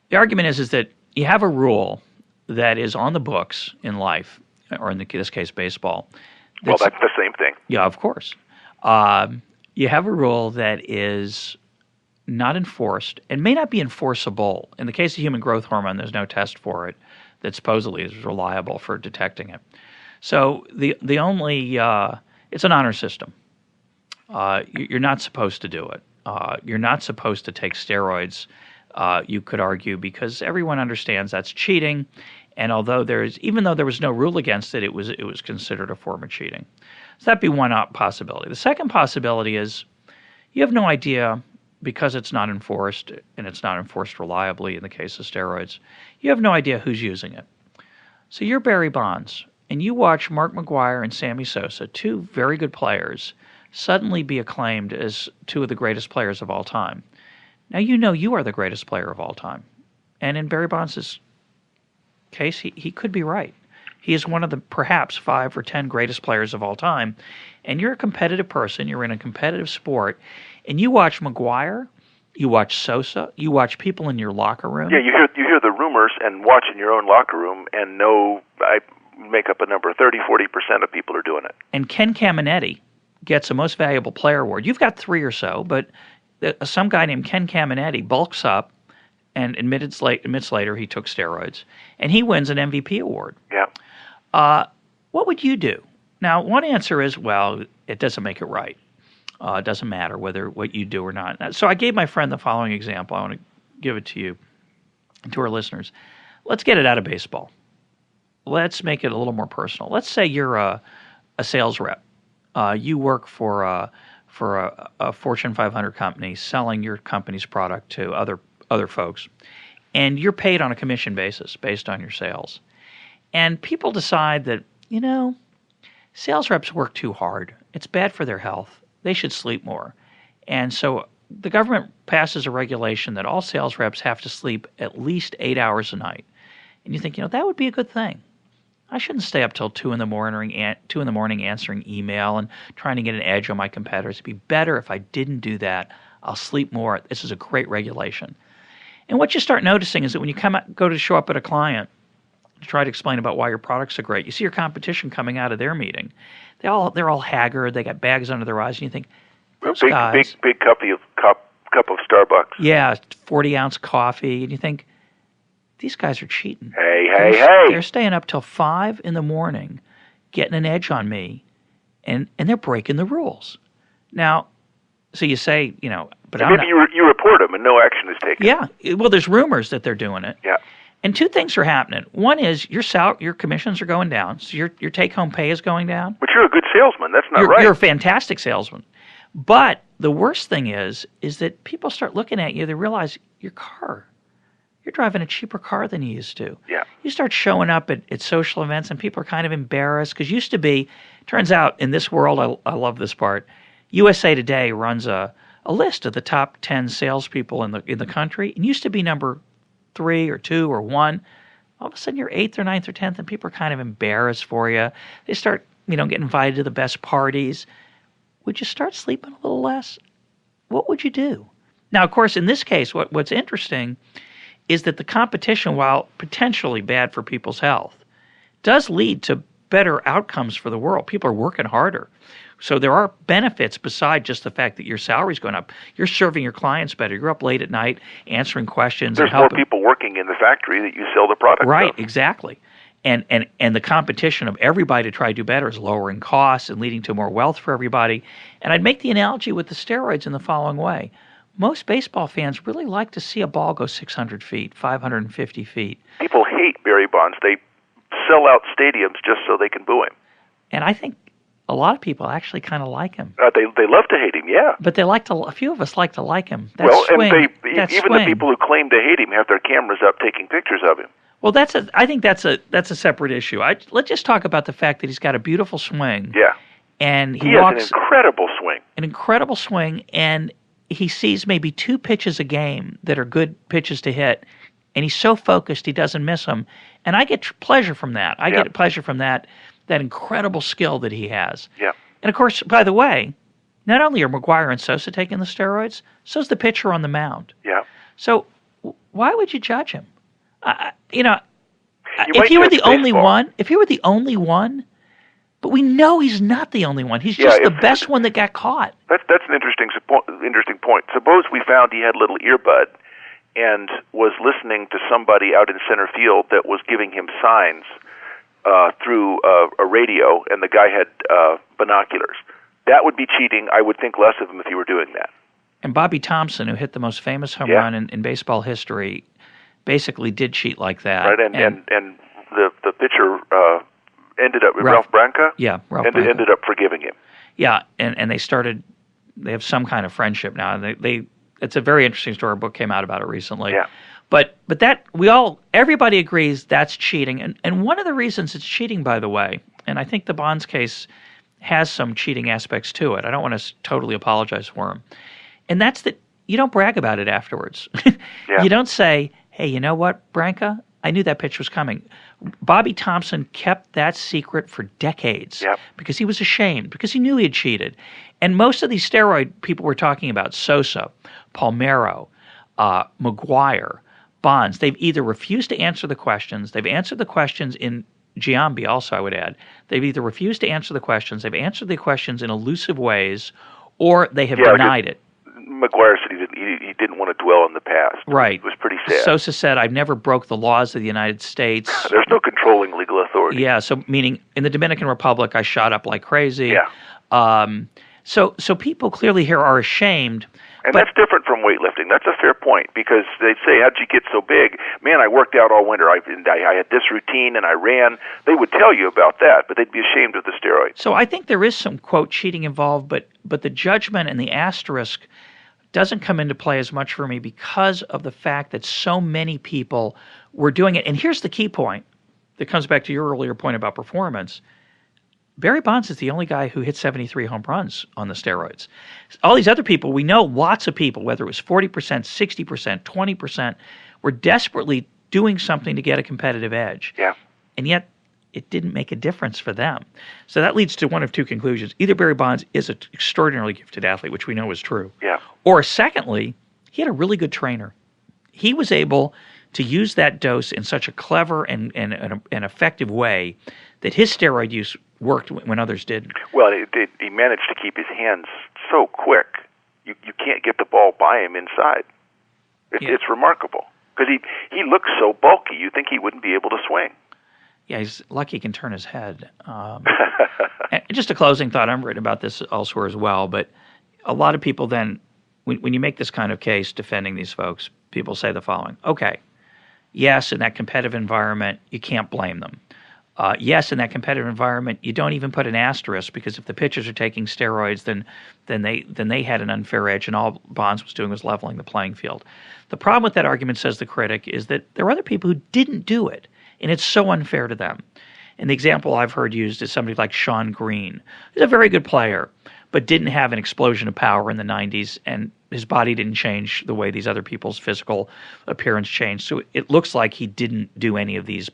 The argument is that you have a rule that is on the books in life, or in this case, baseball. Well, that's the same thing. Yeah, of course. You have a rule that is not enforced and may not be enforceable. In the case of human growth hormone, there's no test for it that supposedly is reliable for detecting it. So the only it's an honor system. You're not supposed to do it. You're not supposed to take steroids. You could argue because everyone understands that's cheating, and even though there was no rule against it, it was considered a form of cheating. So that'd be one possibility. The second possibility is you have no idea, because it's not enforced, and it's not enforced reliably in the case of steroids, you have no idea who's using it. So you're Barry Bonds, and you watch Mark McGwire and Sammy Sosa, two very good players, suddenly be acclaimed as two of the greatest players of all time. Now you know you are the greatest player of all time. And in Barry Bonds' case, he could be right. He is one of the perhaps 5 or 10 greatest players of all time. And you're a competitive person. You're in a competitive sport. And you watch McGwire, you watch Sosa, you watch people in your locker room. Yeah, you hear the rumors and watch in your own locker room and know, I make up a number, 30-40% of people are doing it. And Ken Caminetti gets a Most Valuable Player award. You've got 3 or so, but some guy named Ken Caminetti bulks up and admits later he took steroids, and he wins an MVP award. Yeah. What would you do? Now, one answer is, well, it doesn't make it right. It doesn't matter what you do or not. So I gave my friend the following example. I want to give it to you, to our listeners. Let's get it out of baseball. Let's make it a little more personal. Let's say you're a sales rep. You work for a Fortune 500 company selling your company's product to other folks, and you're paid on a commission basis based on your sales. And people decide that, sales reps work too hard. It's bad for their health. They should sleep more. And so the government passes a regulation that all sales reps have to sleep at least 8 hours a night. And you think, that would be a good thing. I shouldn't stay up till 2 in the morning answering email and trying to get an edge on my competitors. It'd be better if I didn't do that. I'll sleep more. This is a great regulation. And what you start noticing is that when you go to show up at a client to try to explain about why your products are great, you see your competition coming out of their meeting. They're all haggard. They got bags under their eyes, and you think, those guys, big cup of Starbucks. Yeah, 40-ounce coffee, and you think, these guys are cheating. Hey. They're staying up till 5 in the morning, getting an edge on me, and they're breaking the rules. Now, so you say, but maybe you report them and no action is taken. Yeah, well, there's rumors that they're doing it. Yeah. And 2 things are happening. One is your commissions are going down, so your take-home pay is going down. But you're a good salesman. That's not right. You're a fantastic salesman. But the worst thing is that people start looking at you. They realize you're driving a cheaper car than you used to. Yeah. You start showing up at social events, and people are kind of embarrassed because used to be. Turns out in this world, I love this part. USA Today runs a list of the top 10 salespeople in the country, and used to be number 3 or 2 or 1. All of a sudden, you're 8th or 9th or 10th, and people are kind of embarrassed for you. They start, getting invited to the best parties. Would you start sleeping a little less? What would you do? Now, of course, in this case, what's interesting is that the competition, while potentially bad for people's health, does lead to better outcomes for the world. People are working harder. So there are benefits beside just the fact that your salary's going up. You're serving your clients better. You're up late at night answering questions. There's more people working in the factory that you sell the product Right, of. exactly. And the competition of everybody to try to do better is lowering costs and leading to more wealth for everybody. And I'd make the analogy with the steroids in the following way. Most baseball fans really like to see a ball go 600 feet, 550 feet. People hate Barry Bonds. They sell out stadiums just so they can boo him. And I think a lot of people actually kind of like him. They love to hate him, yeah. But a few of us like to like him. That well, swing, and even the people who claim to hate him have their cameras up taking pictures of him. Well, I think that's a separate issue. Let's just talk about the fact that he's got a beautiful swing. Yeah. And he has an incredible swing. An incredible swing, and he sees maybe 2 pitches a game that are good pitches to hit, and he's so focused he doesn't miss them. And I get pleasure from that. I get pleasure from that incredible skill that he has. Yeah. And of course, by the way, not only are McGwire and Sosa taking the steroids, so's the pitcher on the mound. Yeah. So why would you judge him? If he were the only one, but we know he's not the only one. He's just the best one that got caught. That's an interesting point. Suppose we found he had a little earbud and was listening to somebody out in center field that was giving him signs through a radio, and the guy had binoculars. That would be cheating. I would think less of him if he were doing that. And Bobby Thompson, who hit the most famous home run in baseball history, basically did cheat like that. Right, and the pitcher ended up, Ralph Branca? Yeah, Ralph Branca. Ended up forgiving him. Yeah, and they have some kind of friendship now. It's a very interesting story. A book came out about it recently. Yeah. But everybody agrees that's cheating. And one of the reasons it's cheating, by the way, and I think the Bonds case has some cheating aspects to it. I don't want to totally apologize for him. And that's that you don't brag about it afterwards. Yeah. You don't say, hey, you know what, Branca? I knew that pitch was coming. Bobby Thompson kept that secret for decades because he was ashamed, because he knew he had cheated. And most of these steroid people we're talking about, Sosa, Palmeiro, McGwire, Bonds, they've either refused to answer the questions, they've answered the questions in Giambi also, I would add. They've either refused to answer the questions, they've answered the questions in elusive ways, or they have denied it. McGwire said he didn't want to dwell on the past. Right. It was pretty sad. Sosa said, I've never broke the laws of the United States. There's no controlling legal authority. Yeah, so meaning in the Dominican Republic, I shot up like crazy. Yeah. So people clearly here are ashamed. And that's different from weightlifting. That's a fair point, because they say, how'd you get so big? Man, I worked out all winter. I had this routine and I ran. They would tell you about that, but they'd be ashamed of the steroids. So I think there is some, quote, cheating involved, but the judgment and the asterisk doesn't come into play as much for me because of the fact that so many people were doing it. And here's the key point that comes back to your earlier point about performance. Barry Bonds is the only guy who hit 73 home runs on the steroids. All these other people, we know lots of people, whether it was 40%, 60%, 20%, were desperately doing something to get a competitive edge. Yeah. And yet it didn't make a difference for them. So that leads to one of two conclusions. Either Barry Bonds is an extraordinarily gifted athlete, which we know is true. Yeah. Or secondly, he had a really good trainer. He was able to use that dose in such a clever and effective way that his steroid use worked when others didn't. Well, he managed to keep his hands so quick, you can't get the ball by him inside. It's remarkable, because he looks so bulky, you think he wouldn't be able to swing. Yeah, he's lucky he can turn his head. And just a closing thought, I'm written about this elsewhere as well, but a lot of people then, when you make this kind of case defending these folks, people say the following: okay, yes, in that competitive environment, you can't blame them. Yes, in that competitive environment, you don't even put an asterisk, because if the pitchers are taking steroids, then they had an unfair edge, and all Bonds was doing was leveling the playing field. The problem with that argument, says the critic, is that there are other people who didn't do it, and it's so unfair to them. And the example I've heard used is somebody like Sean Green. He's a very good player, but didn't have an explosion of power in the 90s, and his body didn't change the way these other people's physical appearance changed. So it looks like he didn't do any of these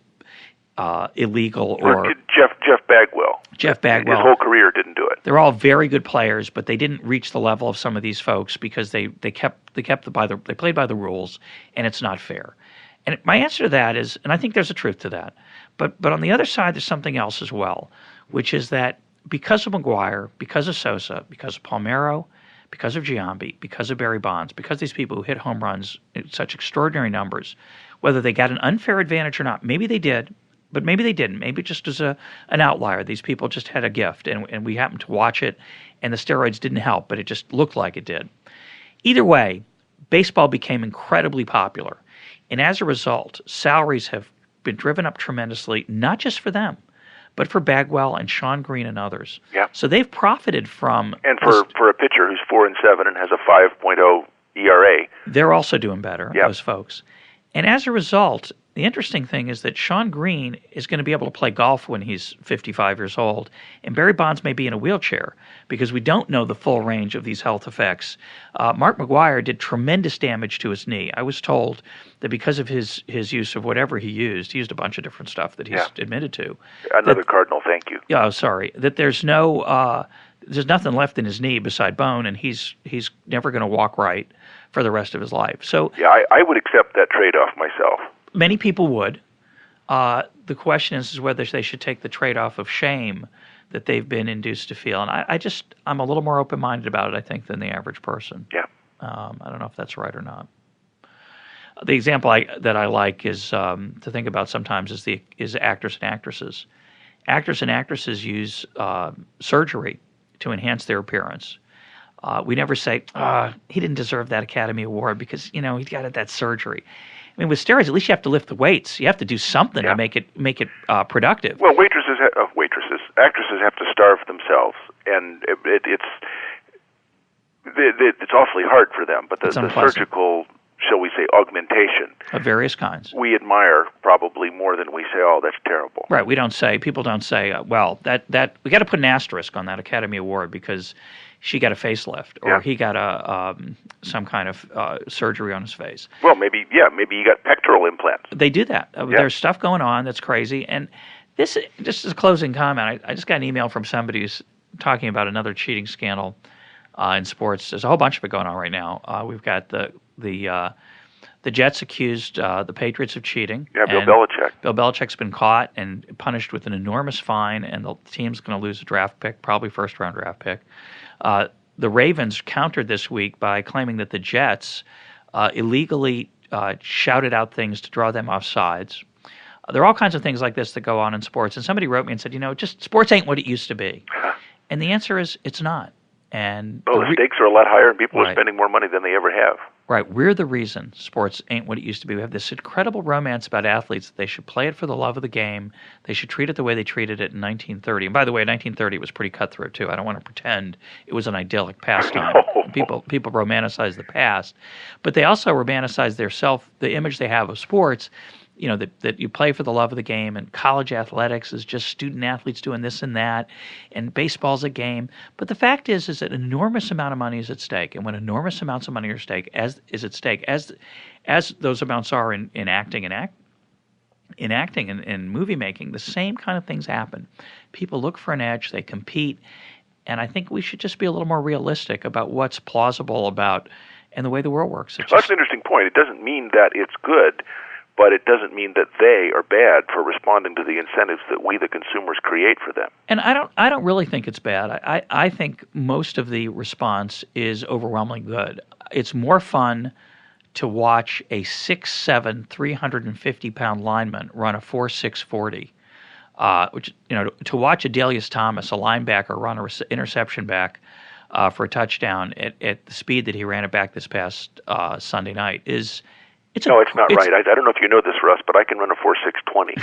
illegal or... Jeff Bagwell. Jeff Bagwell. His whole career didn't do it. They're all very good players, but they didn't reach the level of some of these folks because they played by the rules, and it's not fair. And my answer to that is, and I think there's a truth to that, But on the other side, there's something else as well, which is that because of McGuire, because of Sosa, because of Palmeiro, because of Giambi, because of Barry Bonds, because these people who hit home runs in such extraordinary numbers, whether they got an unfair advantage or not, maybe they did, but maybe they didn't. Maybe just as an outlier, these people just had a gift, and we happened to watch it, and the steroids didn't help, but it just looked like it did. Either way, baseball became incredibly popular, and as a result, salaries have been driven up tremendously, not just for them, but for Bagwell and Sean Green and others. Yeah. So they've profited from... And for a pitcher who's 4-7 and has a 5.0 ERA. They're also doing better, yep. those folks. And as a result, the interesting thing is that Sean Green is going to be able to play golf when he's 55 years old, and Barry Bonds may be in a wheelchair because we don't know the full range of these health effects. Mark McGuire did tremendous damage to his knee. I was told that because of his use of whatever he used a bunch of different stuff that he's admitted to. Another Cardinal, thank you. Yeah, sorry. That there's nothing left in his knee beside bone, and he's never going to walk right for the rest of his life. So yeah, I would accept that trade-off myself. Many people would. The question is whether they should take the trade-off of shame that they've been induced to feel. And I'm a little more open-minded about it, I think, than the average person. Yeah. I don't know if that's right or not. The example that I like is to think about sometimes is actors and actresses. Actors and actresses use surgery to enhance their appearance. We never say, he didn't deserve that Academy Award because, he got that surgery. I mean, with steroids, at least you have to lift the weights. You have to do something to make it productive. Well, actresses have to starve themselves, and it's awfully hard for them. But the surgical, shall we say, augmentation of various kinds, we admire probably more than we say, oh, that's terrible. Right. People don't say, well, that we got to put an asterisk on that Academy Award because she got a facelift, or he got some kind of surgery on his face. Well, maybe he got pectoral implants. They do that. There's stuff going on that's crazy. And this, just as a closing comment, I just got an email from somebody who's talking about another cheating scandal in sports. There's a whole bunch of it going on right now. We've got the Jets accused the Patriots of cheating. Yeah, Bill Belichick. Bill Belichick's been caught and punished with an enormous fine, and the team's going to lose a draft pick, probably first-round draft pick. The Ravens countered this week by claiming that the Jets illegally shouted out things to draw them off sides. There are all kinds of things like this that go on in sports. And somebody wrote me and said, just sports ain't what it used to be. And the answer is it's not. And the stakes are a lot higher, and people are spending more money than they ever have. Right. We're the reason sports ain't what it used to be. We have this incredible romance about athletes that they should play it for the love of the game. They should treat it the way they treated it in 1930. And by the way, 1930 was pretty cutthroat, too. I don't want to pretend it was an idyllic pastime. People romanticize the past. But they also romanticize the image they have of sports, that you play for the love of the game, and college athletics is just student athletes doing this and that, and baseball's a game. But the fact is that an enormous amount of money is at stake, and when enormous amounts of money are at stake, as those amounts are in acting and movie making, the same kind of things happen. People look for an edge, they compete, and I think we should just be a little more realistic about what's plausible about and the way the world works. That's an interesting point. It doesn't mean that it's good, but it doesn't mean that they are bad for responding to the incentives that we, the consumers, create for them. And I don't really think it's bad. I think most of the response is overwhelmingly good. It's more fun to watch a 6'7", 350-pound lineman run a 4.6 40, to watch Adelius Thomas, a linebacker, run an interception back for a touchdown at the speed that he ran it back this past Sunday night is... it's not right. I don't know if you know this, Russ, but I can run a 4.6 20.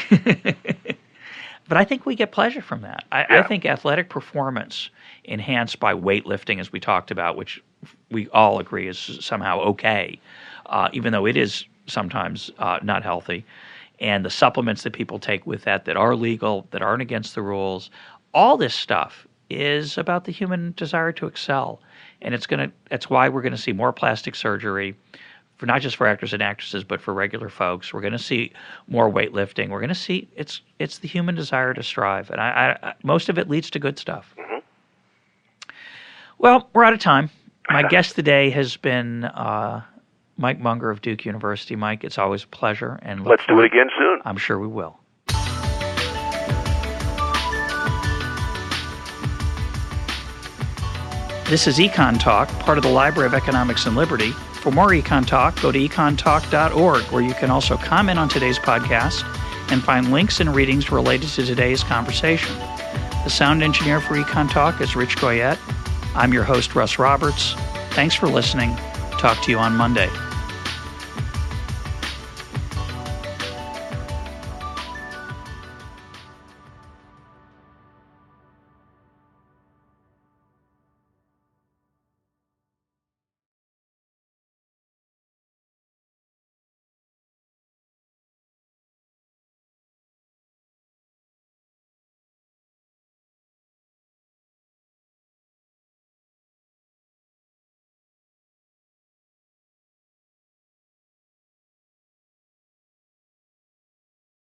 But I think we get pleasure from that. I think athletic performance enhanced by weightlifting, as we talked about, which we all agree is somehow okay, even though it is sometimes not healthy, and the supplements that people take with that are legal, that aren't against the rules, all this stuff is about the human desire to excel. And that's why we're going to see more plastic surgery, for not just for actors and actresses, but for regular folks. We're going to see more weightlifting. We're going to see it's the human desire to strive, and I most of it leads to good stuff. Mm-hmm. Well, we're out of time. My guest today has been Mike Munger of Duke University. Mike, it's always a pleasure, and let's do it again soon. I'm sure we will. This is EconTalk, part of the Library of Economics and Liberty. For more EconTalk, go to econtalk.org, where you can also comment on today's podcast and find links and readings related to today's conversation. The sound engineer for EconTalk is Rich Goyette. I'm your host, Russ Roberts. Thanks for listening. Talk to you on Monday.